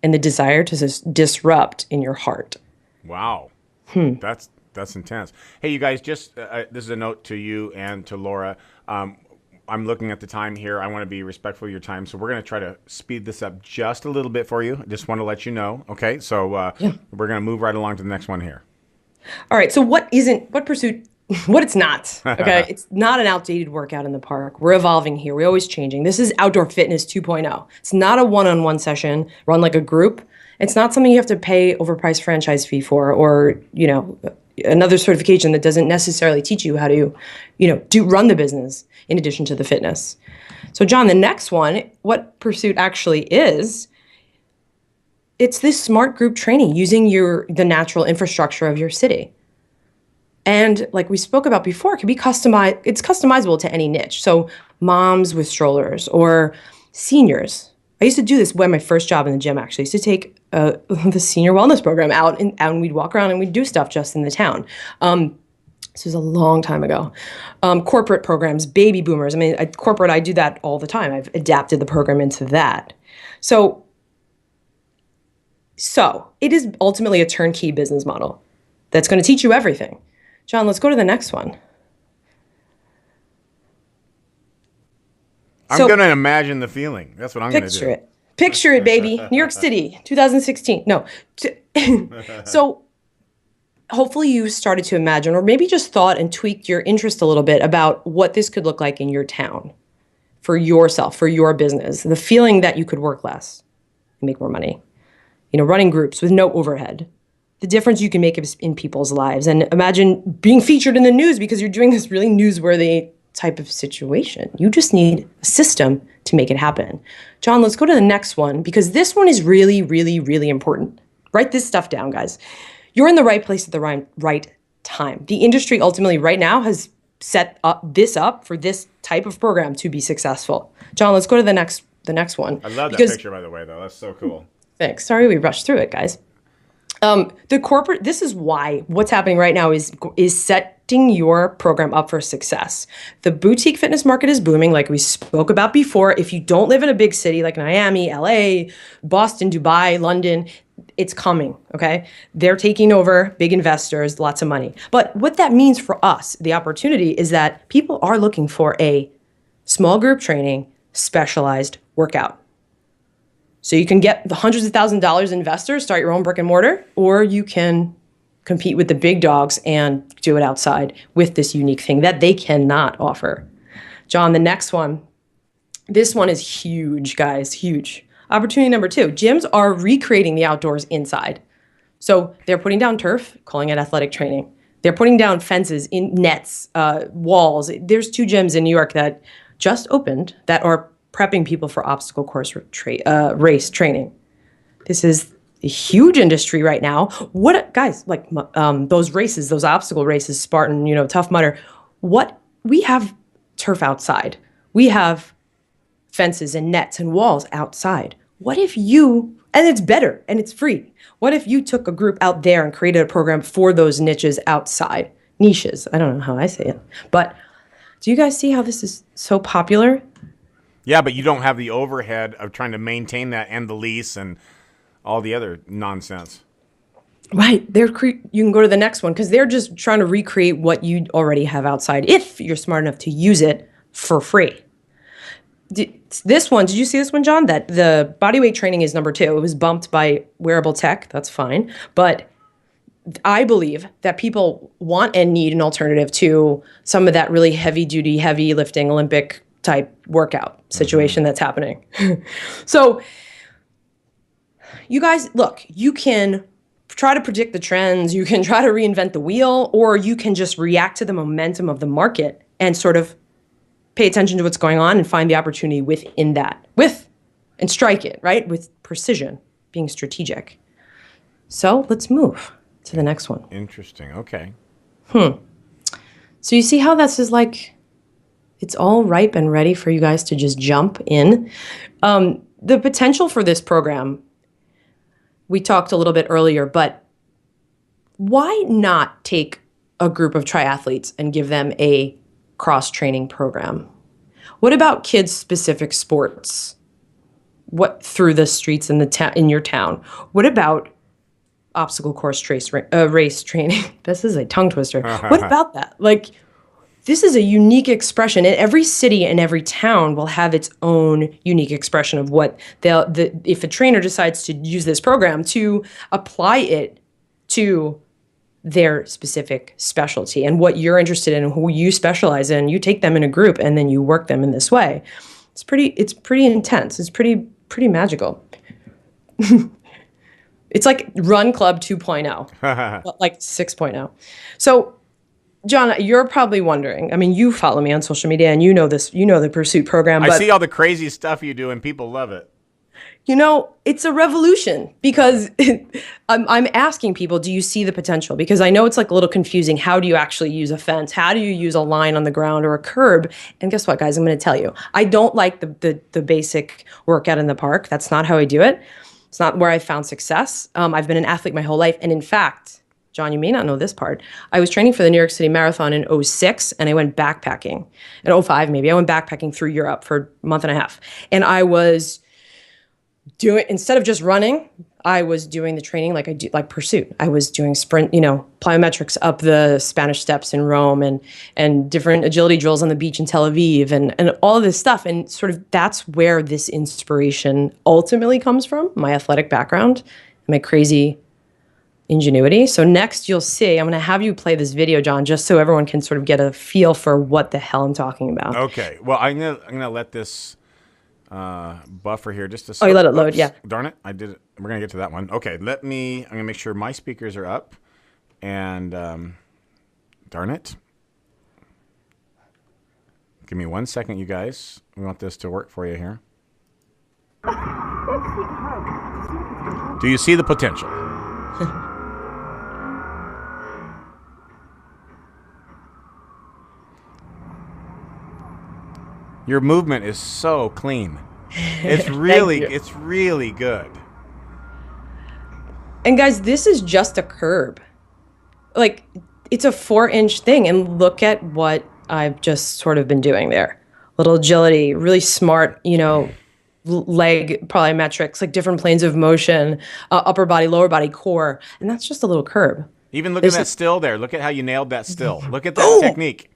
and the desire to disrupt in your heart. Wow. That's intense. Hey, you guys, just this is a note to you and to Laura. I'm looking at the time here. I want to be respectful of your time, so we're going to try to speed this up just a little bit for you. I just want to let you know. Okay, so we're going to move right along to the next one here. All right, so what Pursuit, what it's not, okay? It's not an outdated workout in the park. We're evolving here. We're always changing. This is outdoor fitness 2.0. It's not a one-on-one session run like a group. It's not something you have to pay overpriced franchise fee for or, another certification that doesn't necessarily teach you how to, run the business in addition to the fitness. So John, the next one, what Pursuit actually is, it's this smart group training using the natural infrastructure of your city. And like we spoke about before, it can be customized. It's customizable to any niche. So moms with strollers or seniors. I used to do this when my first job in the gym, actually. I used to take the senior wellness program out and we'd walk around and we'd do stuff just in the town. This was a long time ago. Corporate programs, baby boomers. I mean, corporate, I do that all the time. I've adapted the program into that. So it is ultimately a turnkey business model that's going to teach you everything. John, let's go to the next one. I'm going to imagine the feeling. That's what I'm going to do. Picture it, baby. New York City, 2016. No. So hopefully you started to imagine, or maybe just thought and tweaked your interest a little bit about what this could look like in your town, for yourself, for your business. The feeling that you could work less and make more money. Running groups with no overhead. The difference you can make in people's lives. And imagine being featured in the news because you're doing this really newsworthy type of situation. You just need a system to make it happen. John, let's go to the next one because this one is really, really, really important. Write this stuff down, guys. You're in the right place at the right time. The industry ultimately right now has set this up for this type of program to be successful. John, let's go to the next one. I love that picture, by the way, though. That's so cool. Thanks. Sorry we rushed through it, guys. This is why what's happening right now is setting your program up for success. The boutique fitness market is booming, like we spoke about before. If you don't live in a big city like Miami, LA, Boston, Dubai, London, it's coming, okay? They're taking over, big investors, lots of money. But what that means for us, the opportunity, is that people are looking for a small group training, specialized workout. So you can get the hundreds of thousands of dollars investors, start your own brick and mortar, or you can compete with the big dogs and do it outside with this unique thing that they cannot offer. John, the next one. This one is huge, guys, huge. Opportunity number 2, gyms are recreating the outdoors inside. So they're putting down turf, calling it athletic training. They're putting down fences, in nets, walls. There's 2 gyms in New York that just opened that are prepping people for obstacle course race training. This is a huge industry right now. What, guys, like those races, those obstacle races, Spartan, Tough Mudder, we have turf outside. We have fences and nets and walls outside. What if and it's better and it's free. What if you took a group out there and created a program for those niches outside? Niches, I don't know how I say it. But do you guys see how this is so popular? Yeah, but you don't have the overhead of trying to maintain that and the lease and all the other nonsense. Right. You can go to the next one because they're just trying to recreate what you already have outside if you're smart enough to use it for free. This one, did you see this one, John? That the bodyweight training is number 2. It was bumped by wearable tech. That's fine. But I believe that people want and need an alternative to some of that really heavy-duty, heavy lifting, Olympic type workout situation that's happening. So you guys, look, you can try to predict the trends, you can try to reinvent the wheel, or you can just react to the momentum of the market and sort of pay attention to what's going on and find the opportunity within that, and strike it, right? With precision, being strategic. So let's move to the next one. Interesting. Okay. So you see how this is like, it's all ripe and ready for you guys to just jump in. The potential for this program, we talked a little bit earlier, but why not take a group of triathletes and give them a cross-training program? What about kids-specific sports? What through the streets in your town? What about obstacle course race training? This is a tongue twister. What about that? Like, this is a unique expression, and every city and every town will have its own unique expression of what if a trainer decides to use this program to apply it to their specific specialty and what you're interested in and who you specialize in. You take them in a group and then you work them in this way. It's pretty intense. It's pretty magical. It's like Run Club 2.0, but like 6.0. So, John, you're probably wondering, I mean, you follow me on social media and you know this, the Pursuit program. I see all the crazy stuff you do and people love it. It's a revolution because I'm asking people, do you see the potential? Because I know it's like a little confusing. How do you actually use a fence? How do you use a line on the ground or a curb? And guess what, guys? I'm going to tell you. I don't like the basic workout in the park. That's not how I do it. It's not where I found success. I've been an athlete my whole life. And in fact, John, you may not know this part. I was training for the New York City Marathon in 2006, and I went backpacking. In 2005, maybe. I went backpacking through Europe for a month and a half. And I was instead of just running, I was doing the training like I do, like Pursuit. I was doing sprint, plyometrics up the Spanish Steps in Rome and different agility drills on the beach in Tel Aviv and all of this stuff. And sort of that's where this inspiration ultimately comes from, my athletic background, my crazy ingenuity. So next you'll see, I'm going to have you play this video, John, just so everyone can sort of get a feel for what the hell I'm talking about. Okay. Well, I'm gonna let this buffer here just a second. Oh, you let it load, yeah. Darn it, I did it. We're gonna get to that one. Okay, I'm gonna make sure my speakers are up, and darn it. Give me 1 second, you guys. We want this to work for you here. Do you see the potential? Your movement is so clean. It's really good. And guys, this is just a curb. Like, it's a 4-inch thing. And look at what I've just sort of been doing there. Little agility, really smart, leg plyometrics, like different planes of motion, upper body, lower body, core. And that's just a little curb. Even look at that still there. Look at how you nailed that still. Look at that technique.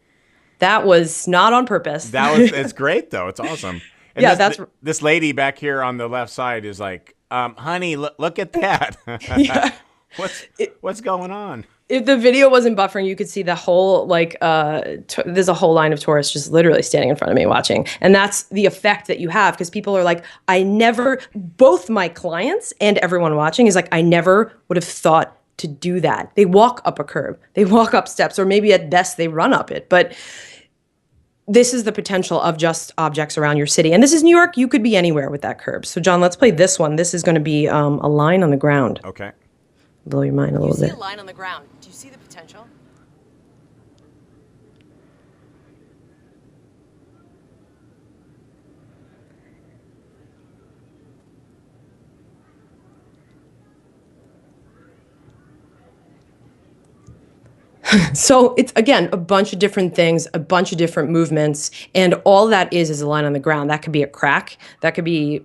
That was not on purpose. It's great though. It's awesome. And yeah, this lady back here on the left side is like, honey, look at that. Yeah. What's going on? If the video wasn't buffering, you could see the whole, there's a whole line of tourists just literally standing in front of me watching. And that's the effect that you have, because people are like, both my clients and everyone watching is like, I never would have thought to do that. They walk up a curb, they walk up steps, or maybe at best they run up it. But this is the potential of just objects around your city. And this is New York. You could be anywhere with that curb. So John, let's play this one. This is going to be a line on the ground. Okay. Blow your mind a little bit. You see a line on the ground. Do you see the potential? So it's, again, a bunch of different things, a bunch of different movements, and all that is a line on the ground. That could be a crack. That could be,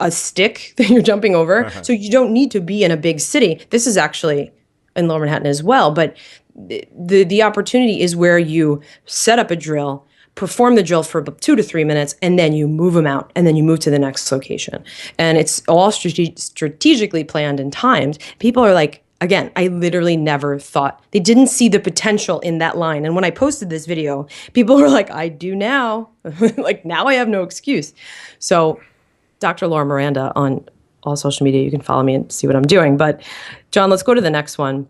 a stick that you're jumping over. So you don't need to be in a big city. This is actually in Lower Manhattan as well. But the opportunity is where you set up a drill, perform the drill for about 2 to 3 minutes, and then you move them out, and then you move to the next location. And it's all strategically planned and timed. People are like, again, I literally never thought, they didn't see the potential in that line. And when I posted this video, people were like, I do now. Like, now I have no excuse. So Dr. Laura Miranda on all social media, you can follow me and see what I'm doing. But John, let's go to the next one.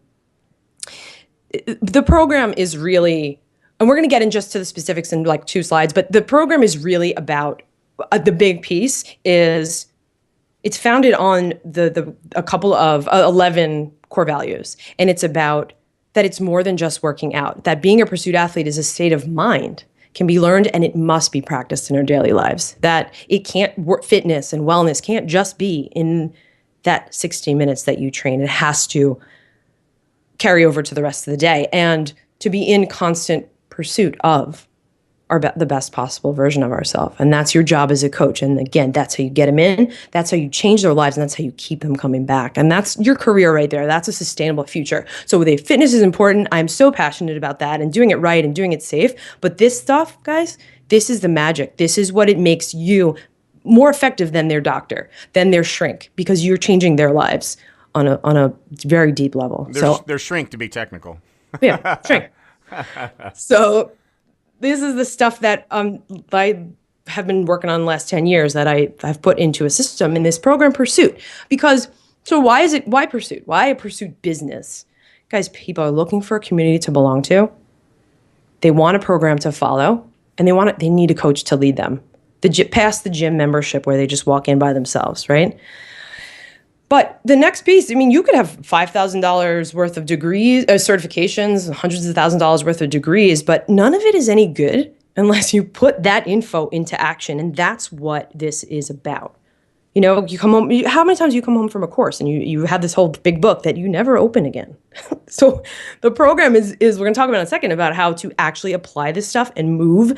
The program is really, and we're going to get in just to the specifics in like 2 slides, but the program is really about, the big piece is, it's founded on a couple of 11 core values. And it's about that it's more than just working out, that being a pursuit athlete is a state of mind, can be learned, and it must be practiced in our daily lives. That it can't work, fitness and wellness can't just be in that 60 minutes that you train. It has to carry over to the rest of the day, and to be in constant pursuit of the best possible version of ourselves. And that's your job as a coach. And again, that's how you get them in. That's how you change their lives. And that's how you keep them coming back. And that's your career right there. That's a sustainable future. So the fitness is important. I'm so passionate about that and doing it right and doing it safe. But this stuff, guys, this is the magic. This is what it makes you more effective than their doctor, than their shrink, because you're changing their lives on a very deep level. They're shrink, to be technical. Yeah, shrink. So this is the stuff that I have been working on the last 10 years that I've put into a system in this program, Pursuit. So why Pursuit? Why a Pursuit business? Guys, people are looking for a community to belong to. They want a program to follow, and they need a coach to lead them. Past the gym membership where they just walk in by themselves, right? But the next piece, I mean, you could have $5,000 worth of degrees, certifications, hundreds of thousands of dollars worth of degrees, but none of it is any good unless you put that info into action. And that's what this is about. You come home, how many times you come home from a course and you have this whole big book that you never open again? So the program is we're going to talk about in a second about how to actually apply this stuff and move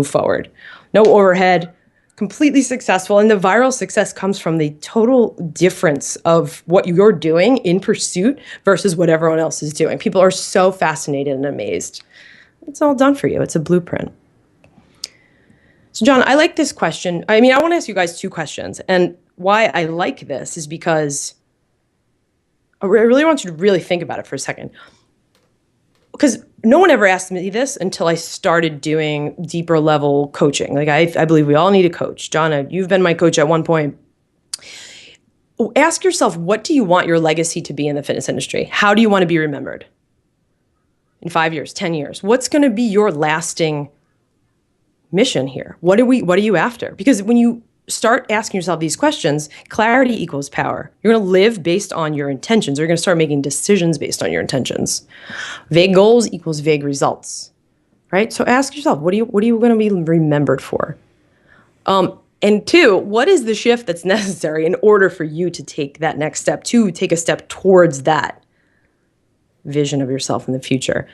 forward. No overhead. completely successful. And the viral success comes from the total difference of what you're doing in pursuit versus what everyone else is doing. People are so fascinated and amazed. It's all done for you. It's a blueprint. So John, I like this question. I mean, I want to ask you guys two questions. And why I like this is because I really want you to really think about it for a second. Because no one ever asked me this until I started doing deeper level coaching. Like I believe we all need a coach. John, you've been my coach at one point. Ask yourself, what do you want your legacy to be in the fitness industry? How do you want to be remembered? In 5 years, 10 years? What's going to be your lasting mission here? What are you after? Because when you start asking yourself these questions, clarity equals power. You're going to live based on your intentions. You're going to start making decisions based on your intentions. Vague goals equals vague results, right? So ask yourself, what are you going to be remembered for? And two, what is the shift that's necessary in order for you to take that next step, to take a step towards that vision of yourself in the future?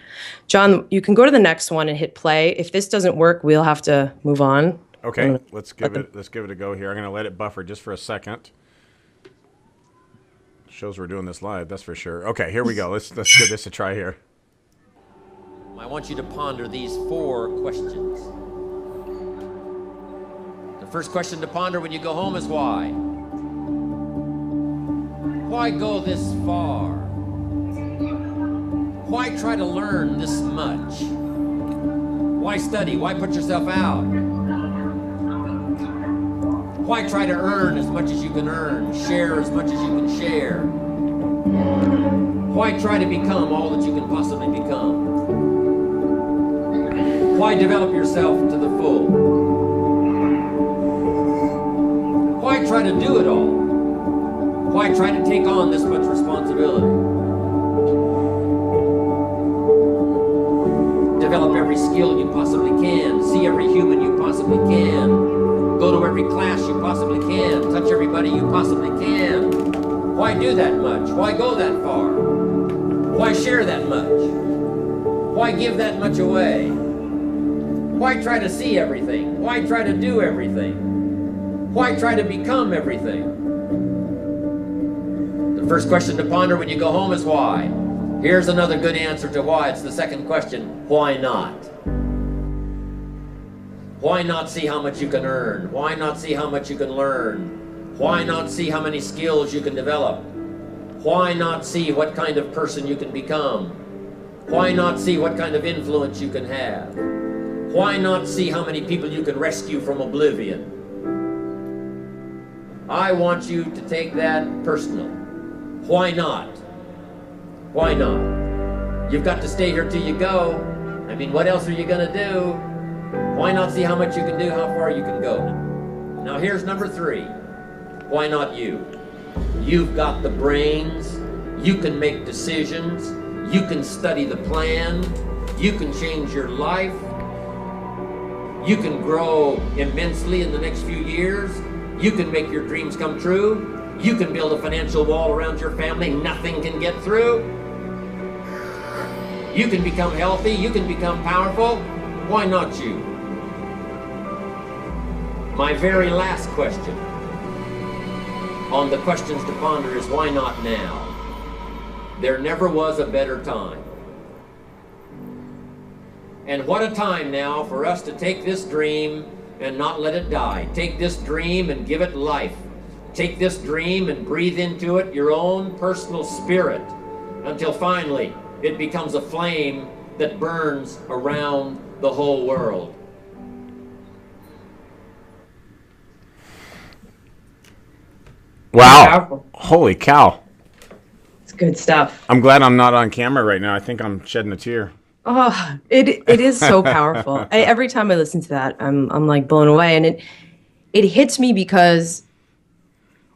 John, you can go to the next one and hit play. If this doesn't work, we'll have to move on. Okay, let's give it a go here. I'm going to let it buffer just for a second. Shows we're doing this live, that's for sure. Okay, here we go. Let's give this a try here. I want you to ponder these 4 questions. The first question to ponder when you go home is why? Why go this far? Why try to learn this much? Why study? Why put yourself out? Why try to earn as much as you can earn, share as much as you can share? Why try to become all that you can possibly become? Why develop yourself to the full? Why try to do it all? Why try to take on this much responsibility? Develop every skill you possibly can, see every human you possibly can. Go to every class you possibly can. Touch everybody you possibly can. Why do that much? Why go that far? Why share that much? Why give that much away? Why try to see everything? Why try to do everything? Why try to become everything? The first question to ponder when you go home is why. Here's another good answer to why. It's the second question. Why not? Why not see how much you can earn? Why not see how much you can learn? Why not see how many skills you can develop? Why not see what kind of person you can become? Why not see what kind of influence you can have? Why not see how many people you can rescue from oblivion? I want you to take that personal. Why not? Why not? You've got to stay here till you go. I mean, what else are you going to do? Why not see how much you can do, how far you can go? Now here's number 3. Why not you? You've got the brains. You can make decisions. You can study the plan. You can change your life. You can grow immensely in the next few years. You can make your dreams come true. You can build a financial wall around your family nothing can get through. You can become healthy. You can become powerful. Why not you? My very last question on the questions to ponder is why not now? There never was a better time. And what a time now for us to take this dream and not let it die. Take this dream and give it life. Take this dream and breathe into it your own personal spirit until finally it becomes a flame that burns around the whole world. Wow. Powerful. Holy cow. It's good stuff. I'm glad I'm not on camera right now. I think I'm shedding a tear. Oh, it is so powerful. Every time I listen to that, I'm like blown away. And it hits me because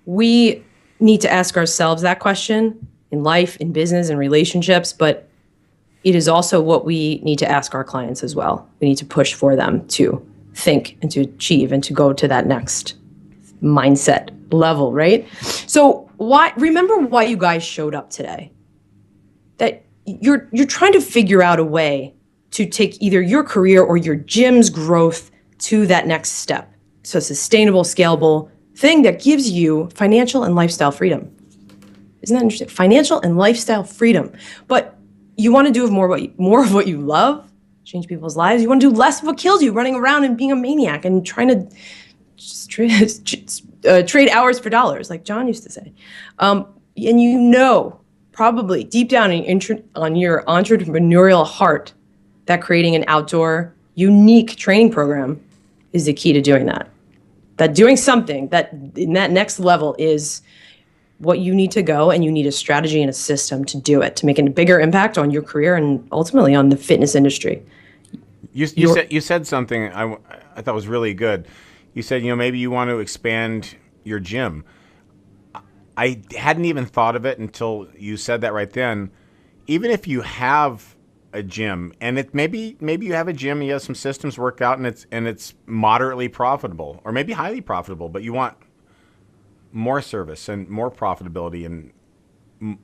we need to ask ourselves that question in life, in business, in relationships, but it is also what we need to ask our clients as well. We need to push for them to think and to achieve and to go to that next mindset level, right? So remember why you guys showed up today. That you're trying to figure out a way to take either your career or your gym's growth to that next step. It's a sustainable, scalable thing that gives you financial and lifestyle freedom. Isn't that interesting? Financial and lifestyle freedom. But you want to do more of what you love, change people's lives. You want to do less of what kills you, running around and being a maniac and trying to just trade hours for dollars, like John used to say. And you know, probably deep down on your entrepreneurial heart, that creating an outdoor, unique training program is the key to doing that. That doing something that in that next level is what you need to go, and you need a strategy and a system to do it, to make a bigger impact on your career and ultimately on the fitness industry. You said something I thought was really good. You said, maybe you want to expand your gym. I hadn't even thought of it until you said that right then. Even if you have a gym, and maybe you have a gym, you have some systems worked out, and it's moderately profitable, or maybe highly profitable, but you want more service and more profitability and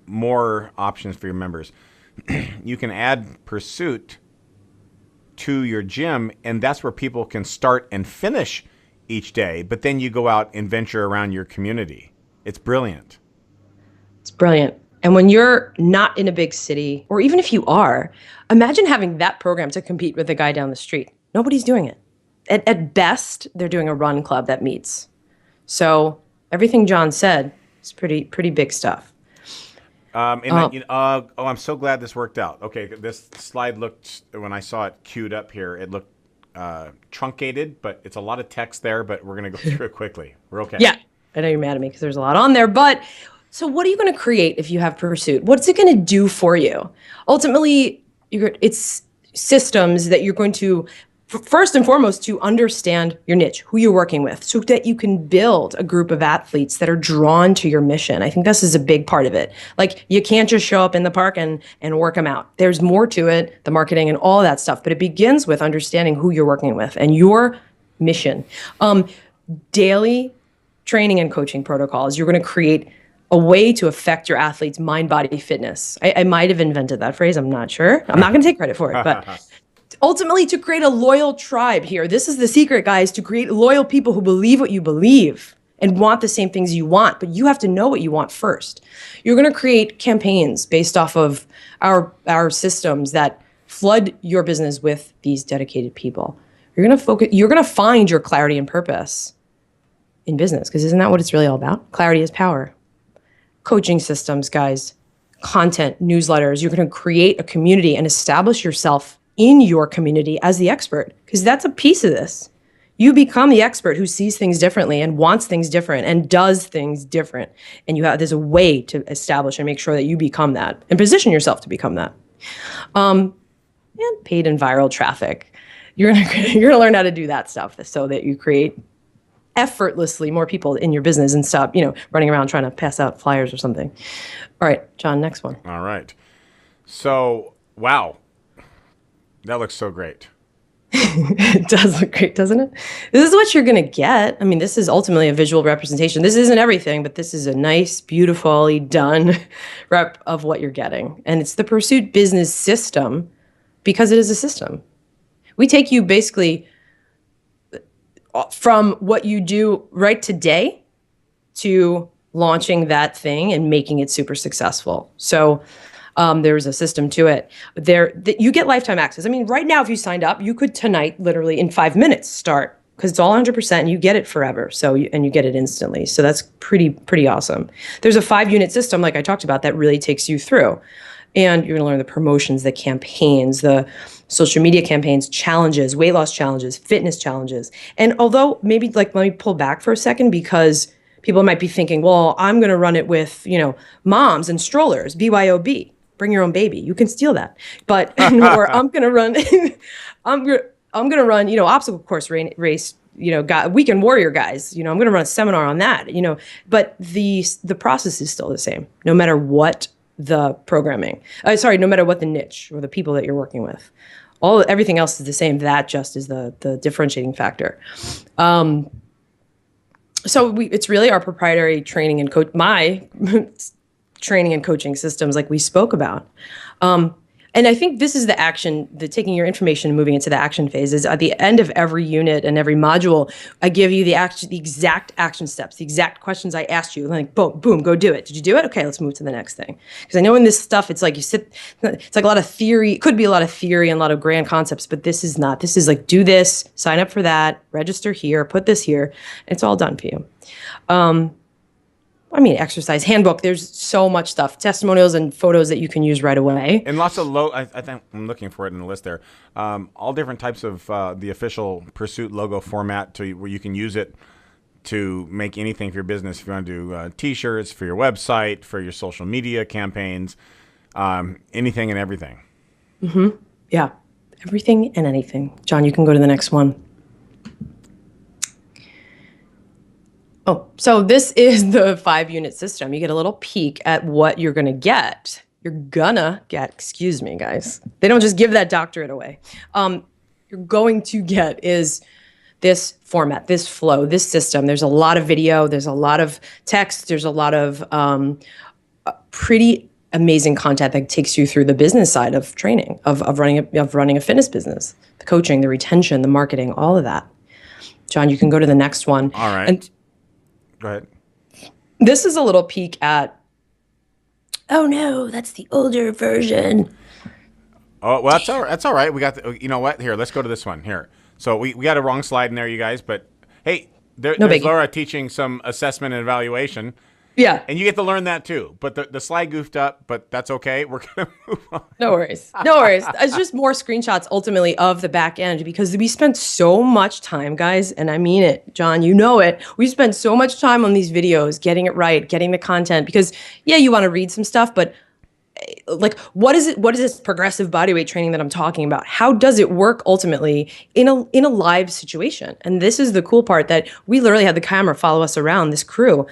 more options for your members. You can add Pursuit to your gym, and that's where people can start and finish each day. But then you go out and venture around your community. It's brilliant. It's brilliant. And when you're not in a big city, or even if you are, imagine having that program to compete with the guy down the street. Nobody's doing it. At best, they're doing a run club that meets. So everything John said is pretty big stuff. I'm so glad this worked out. Okay, this slide looked, when I saw it queued up here, it looked truncated, but it's a lot of text there, but we're going to go through it quickly. We're okay. Yeah, I know you're mad at me because there's a lot on there, but so what are you going to create if you have Pursuit? What's it going to do for you? Ultimately, it's systems that you're going to, first and foremost, to understand your niche, who you're working with, so that you can build a group of athletes that are drawn to your mission. I think this is a big part of it. Like, you can't just show up in the park and work them out. There's more to it, the marketing and all that stuff, but it begins with understanding who you're working with and your mission. Daily training and coaching protocols. You're going to create a way to affect your athlete's mind-body fitness. I might have invented that phrase. I'm not sure. I'm not going to take credit for it, but ultimately to create a loyal tribe here. This is the secret, guys, to create loyal people who believe what you believe and want the same things you want, but you have to know what you want first. You're going to create campaigns based off of our systems that flood your business with these dedicated people. You're going to find your clarity and purpose in business, because isn't that what it's really all about? Clarity is power. Coaching systems, guys, content, newsletters. You're going to create a community and establish yourself in your community as the expert, because that's a piece of this. You become the expert who sees things differently and wants things different and does things different. And there's a way to establish and make sure that you become that and position yourself to become that. And paid and viral traffic. You're gonna learn how to do that stuff so that you create effortlessly more people in your business and stop, running around trying to pass out flyers or something. All right, John, next one. All right. So, wow. That looks so great. It does look great, doesn't it? This is what you're going to get. I mean, this is ultimately a visual representation. This isn't everything, but this is a nice, beautifully done rep of what you're getting. And it's the Pursuit Business System because it is a system. We take you basically from what you do right today to launching that thing and making it super successful. So there's a system to it. You get lifetime access. I mean, right now, if you signed up, you could tonight, literally in 5 minutes, start, because it's all 100% and you get it forever. And you get it instantly. So that's pretty awesome. There's a 5-unit system, like I talked about, that really takes you through. And you're going to learn the promotions, the campaigns, the social media campaigns, challenges, weight loss challenges, fitness challenges. And although maybe, let me pull back for a second, because people might be thinking, well, I'm going to run it with, moms and strollers, BYOB, bring your own baby. You can steal that. But, or I'm going to run, I'm going to run, obstacle course race, weekend warrior guys, I'm going to run a seminar on that, but the process is still the same, no matter what the programming, no matter what the niche or the people that you're working with. Everything else is the same. That just is the differentiating factor. So it's really our proprietary training and my training and coaching systems, like we spoke about. And I think this is the action, the taking your information and moving into the action phase is at the end of every unit and every module, I give you the exact action steps, the exact questions I asked you, like boom, boom, go do it. Did you do it? Okay, let's move to the next thing. Because I know in this stuff, it's like it's like a lot of theory, it could be a lot of theory and a lot of grand concepts, but this is not. This is like, do this, sign up for that, register here, put this here, and it's all done for you. Exercise handbook. There's so much stuff, testimonials and photos that you can use right away. And lots of I think I'm looking for it in the list there. All different types of the official Pursuit logo format where you can use it to make anything for your business. If you want to do T-shirts for your website, for your social media campaigns, anything and everything. Mm-hmm. Yeah, everything and anything. John, you can go to the next one. Oh, so this is the 5-unit system. You get a little peek at what you're going to get. Excuse me, guys. They don't just give that doctorate away. You're going to get is this format, this flow, this system. There's a lot of video. There's a lot of text. There's a lot of pretty amazing content that takes you through the business side of training, of running a fitness business, the coaching, the retention, the marketing, all of that. John, you can go to the next one. All right. And go ahead. This is a little peek at, oh no, that's the older version. Oh, well, that's all right. We got you know what? Here, let's go to this one. Here. So we got a wrong slide in there, you guys. But hey, there's Laura teaching some assessment and evaluation. Yeah. And you get to learn that too. But the slide goofed up, but that's okay. We're going to move on. No worries. No worries. It's just more screenshots ultimately of the back end because we spent so much time, guys, and I mean it, John, you know it. We spent so much time on these videos, getting it right, getting the content because, yeah, you want to read some stuff, but like, what is this progressive bodyweight training that I'm talking about? How does it work ultimately in a live situation? And this is the cool part that we literally had the camera follow us around, this crew,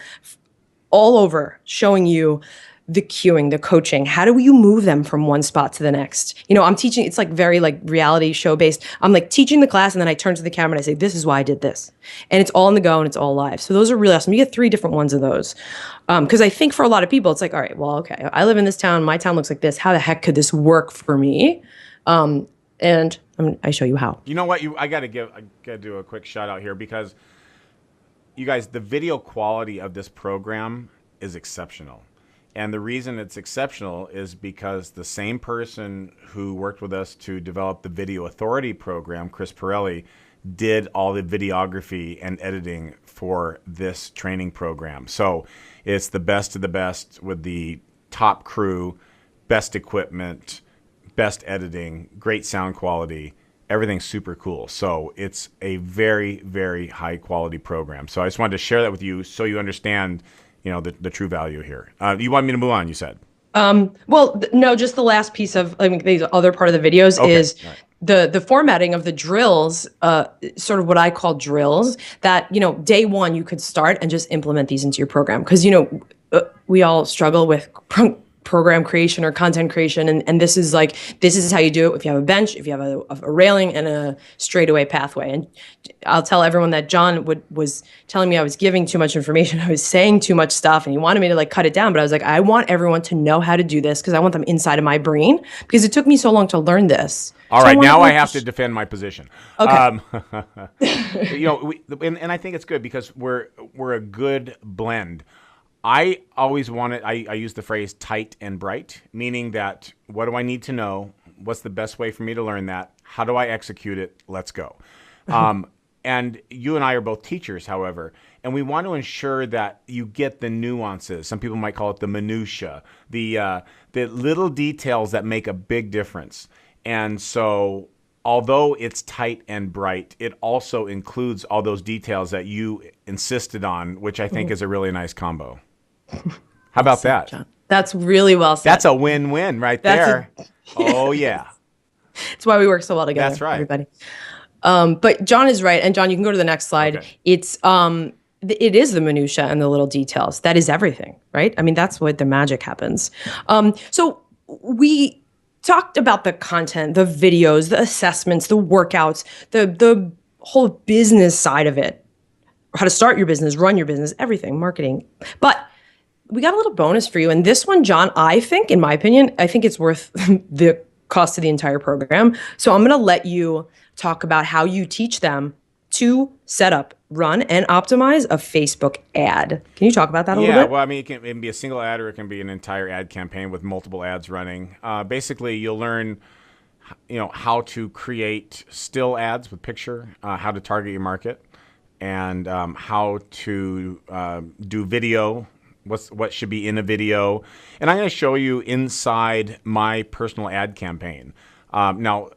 all over, showing you the cueing, the coaching. How do you move them from one spot to the next? You know, I'm teaching, it's like very like reality show based. I'm like teaching the class and then I turn to the camera and I say, this is why I did this. And it's all on the go and it's all live. So those are really awesome. You get 3 different ones of those. Because I think for a lot of people, it's like, all right, well, okay, I live in this town. My town looks like this. How the heck could this work for me? And I show you how. You know what? I got to do a quick shout out here because you guys, the video quality of this program is exceptional. And the reason it's exceptional is because the same person who worked with us to develop the Video Authority program, Chris Pirelli, did all the videography and editing for this training program. So it's the best of the best with the top crew, best equipment, best editing, great sound quality. Everything's super cool. So it's a very, very high quality program. So I just wanted to share that with you so you understand, you know, the true value here. You want me to move on, you said? No, just the last piece of, I mean, the other part of the videos is right. The formatting of the drills, sort of what I call drills that, you know, day one you could start and just implement these into your program. Because, you know, we all struggle with program creation or content creation. And this is how you do it if you have a bench, if you have a railing and a straightaway pathway. And I'll tell everyone that John was telling me I was giving too much information. I was saying too much stuff and he wanted me to like cut it down. But I was like, I want everyone to know how to do this because I want them inside of my brain because it took me so long to learn this. All right, now I have to defend my position. Okay. You know, and I think it's good because we're a good blend. I always wanted, I use the phrase tight and bright, meaning that what do I need to know? What's the best way for me to learn that? How do I execute it? Let's go. And you and I are both teachers, however, and we want to ensure that you get the nuances. Some people might call it the minutia, the little details that make a big difference. And so although it's tight and bright, it also includes all those details that you insisted on, which I think is a really nice combo. How about that? John. That's really well said. That's a win-win right there. Oh, yeah. It's why we work so well together. That's right. Everybody. But John is right. And John, you can go to the next slide. Okay. It is the minutia and the little details. That is everything, right? I mean, that's what the magic happens. So we talked about the content, the videos, the assessments, the workouts, the whole business side of it, how to start your business, run your business, everything, marketing. But we got a little bonus for you. And this one, John, I think, in my opinion, I think it's worth the cost to the entire program. So I'm going to let you talk about how you teach them to set up, run, and optimize a Facebook ad. Can you talk about that a little bit? Yeah, well, I mean, it can be a single ad or it can be an entire ad campaign with multiple ads running. Basically, you'll learn, how to create still ads with picture, how to target your market, and how to do video. What should be in a video, and I'm going to show you inside my personal ad campaign. Now,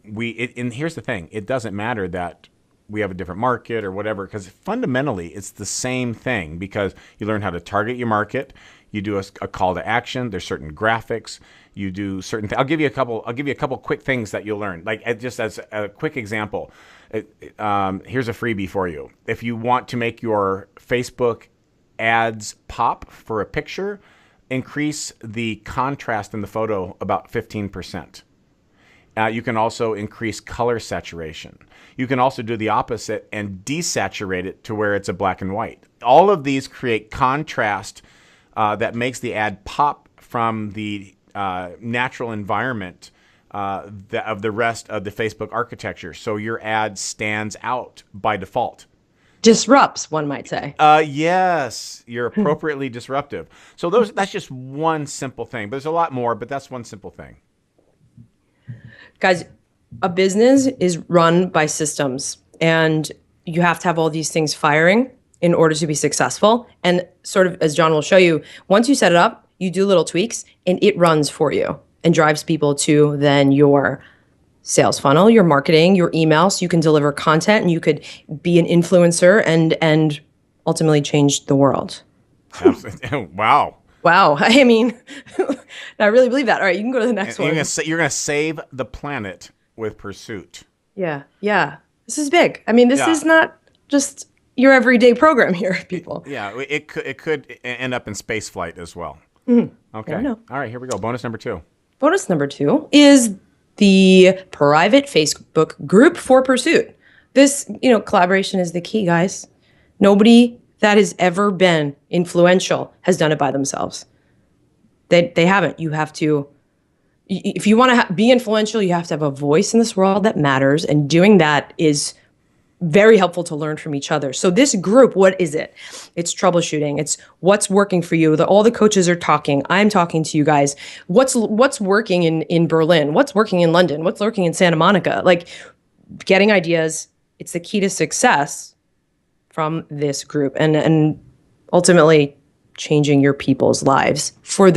and here's the thing: it doesn't matter that we have a different market or whatever, because fundamentally it's the same thing. Because you learn how to target your market, you do a call to action. There's certain graphics. You do certain things. I'll give you a couple quick things that you'll learn. Like just as a quick example, here's a freebie for you. If you want to make your Facebook ads pop for a picture, increase the contrast in the photo about 15%. You can also increase color saturation. You can also do the opposite and desaturate it to where it's a black and white. All of these create contrast that makes the ad pop from the natural environment of the rest of the Facebook architecture. So your ad stands out by default. Disrupts, one might say. Yes, you're appropriately disruptive. So that's just one simple thing. But there's a lot more, but that's one simple thing. Guys, a business is run by systems, and you have to have all these things firing in order to be successful. And sort of, as John will show you, once you set it up, you do little tweaks, and it runs for you and drives people to then your sales funnel, your marketing, your email, so you can deliver content and you could be an influencer and ultimately change the world. Wow. Wow. I mean, I really believe that. All right, you can go to the next one. You're going to save the planet with Pursuit. Yeah. This is big. I mean, this is not just your everyday program here, people. Yeah, it could end up in space flight as well. Mm-hmm. Okay. All right, here we go. Bonus number 2. Bonus number 2 is the private Facebook group for Pursuit. This, collaboration is the key, guys. Nobody that has ever been influential has done it by themselves. They haven't. You have to, if you want to be influential, you have to have a voice in this world that matters. And doing that is very helpful to learn from each other. So this group, what is it? It's troubleshooting. It's what's working for you. All the coaches are talking. I'm talking to you guys. What's working in Berlin? What's working in London? What's working in Santa Monica? Like getting ideas. It's the key to success from this group, and ultimately changing your people's lives for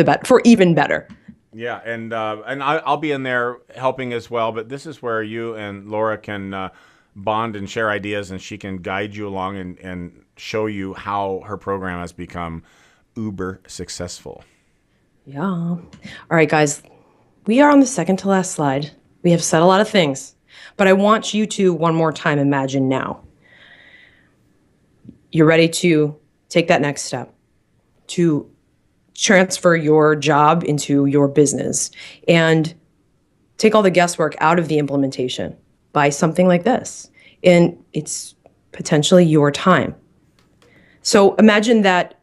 even better. Yeah, and I'll be in there helping as well. But this is where you and Laura can bond and share ideas, and she can guide you along and show you how her program has become uber successful. Yeah. All right, guys, we are on the second to last slide. We have said a lot of things, but I want you to one more time imagine now. You're ready to take that next step to transfer your job into your business and take all the guesswork out of the implementation by something like this. And it's potentially your time. So imagine that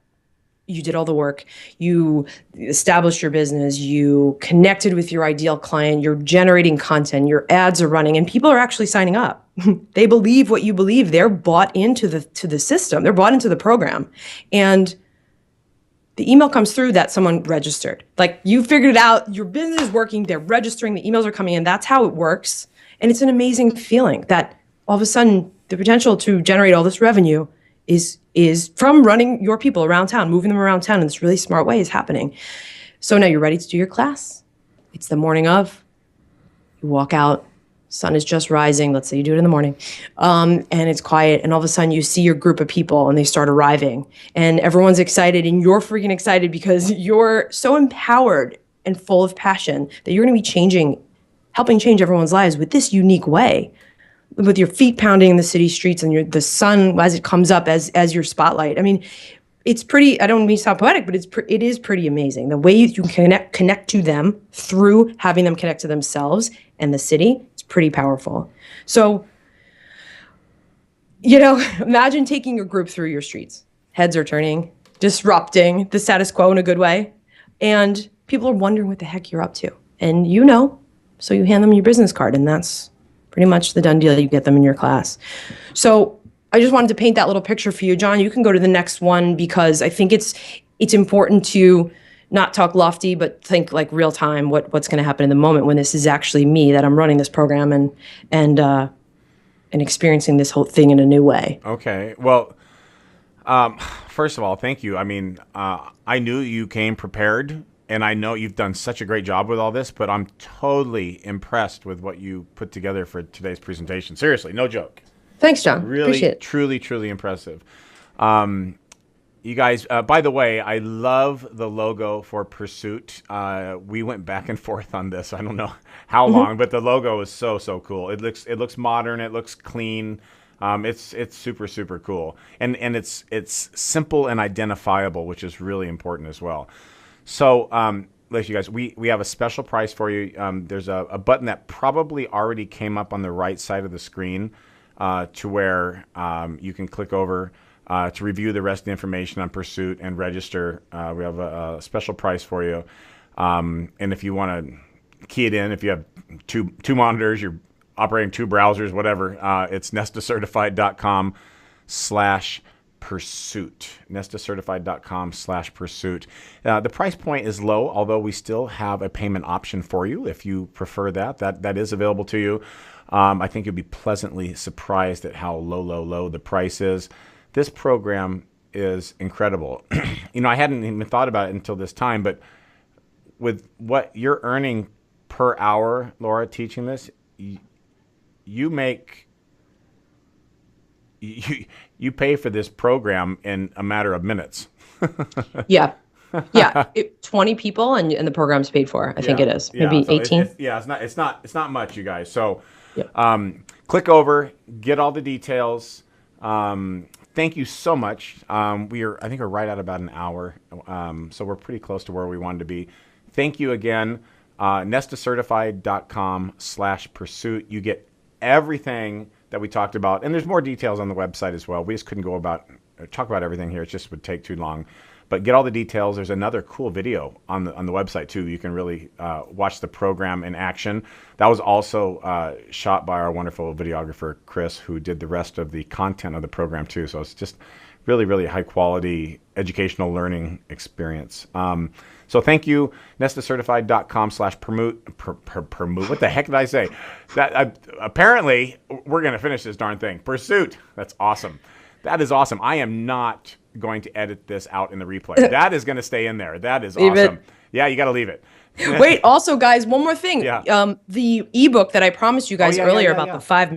you did all the work, you established your business, you connected with your ideal client, you're generating content, your ads are running, and people are actually signing up. They believe what you believe. They're bought into the system. They're bought into the program. And the email comes through that someone registered. Like you figured it out, your business is working, they're registering, the emails are coming in. That's how it works. And it's an amazing feeling that all of a sudden the potential to generate all this revenue is from running your people around town, moving them around town in this really smart way is happening. So now you're ready to do your class. It's the morning of. You walk out, sun is just rising. Let's say you do it in the morning. And it's quiet. And all of a sudden you see your group of people and they start arriving. And everyone's excited and you're freaking excited because you're so empowered and full of passion that you're going to be helping change everyone's lives with this unique way. With your feet pounding in the city streets and the sun as it comes up as your spotlight. I mean, it's pretty, I don't mean to sound poetic, but it is pretty amazing. The way you can connect to them through having them connect to themselves and the city, it's pretty powerful. So, imagine taking your group through your streets. Heads are turning, disrupting the status quo in a good way. And people are wondering what the heck you're up to. And So you hand them your business card, and that's pretty much the done deal. You get them in your class. So I just wanted to paint that little picture for you. John, you can go to the next one, because I think it's important to not talk lofty, but think like real time, what's going to happen in the moment when this is actually me, that I'm running this program and experiencing this whole thing in a new way. Okay. Well, first of all, thank you. I mean, I knew you came prepared, and I know you've done such a great job with all this, but I'm totally impressed with what you put together for today's presentation. Seriously, no joke. Thanks, John. Really, Appreciate it. truly, truly impressive. You guys, by the way, I love the logo for Pursuit. We went back and forth on this. I don't know how long, but the logo is so cool. It looks modern. It looks clean. It's super, super cool. And it's simple and identifiable, which is really important as well. So, you guys, we have a special price for you. There's a button that probably already came up on the right side of the screen to where you can click over to review the rest of the information on Pursuit and register. We have a special price for you. And if you want to key it in, if you have two monitors, you're operating two browsers, whatever, it's nestacertified.com/pursuit. nestacertified.com/pursuit. The price point is low, although we still have a payment option for you if you prefer that. That is available to you. I think you'll be pleasantly surprised at how low the price is. This program is incredible. I hadn't even thought about it until this time, but with what you're earning per hour, Laura, teaching this, you pay for this program in a matter of minutes. Yeah. 20 people and the program's paid for. I think it is. Maybe so 18. It's not much, you guys. So Yeah. click over, get all the details. Thank you so much. I think we're right at about an hour. So we're pretty close to where we wanted to be. Thank you again. nestacertified.com/pursuit. You get everything that we talked about. And there's more details on the website as well. We just couldn't talk about everything here. It just would take too long. But get all the details. There's another cool video on the website too. You can really watch the program in action. That was also shot by our wonderful videographer Chris, who did the rest of the content of the program too. So it's just really, really high quality educational learning experience. So thank you, nestacertified.com/permute. What the heck did I say? Apparently we're going to finish this darn thing. Pursuit. That's awesome. That is awesome. I am not going to edit this out in the replay. That is going to stay in there. That is awesome. Yeah, you got to leave it. Wait, also, guys, one more thing. Yeah. The ebook that I promised you guys earlier about the 5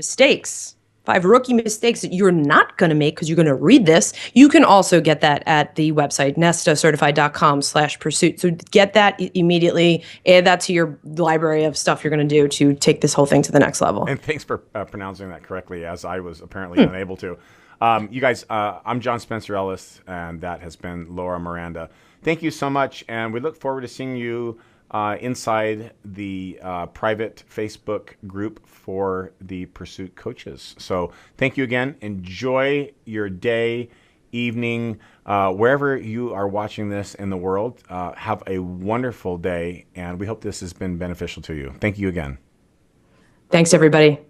rookie mistakes that you're not going to make because you're going to read this. You can also get that at the website, nestacertified.com/pursuit. So get that immediately. Add that to your library of stuff you're going to do to take this whole thing to the next level. And thanks for pronouncing that correctly, as I was apparently unable to. You guys, I'm John Spencer Ellis, and that has been Laura Miranda. Thank you so much, and we look forward to seeing you inside the private Facebook group for the Pursuit coaches. So thank you again. Enjoy your day, evening, wherever you are watching this in the world. Have a wonderful day, and we hope this has been beneficial to you. Thank you again. Thanks, everybody.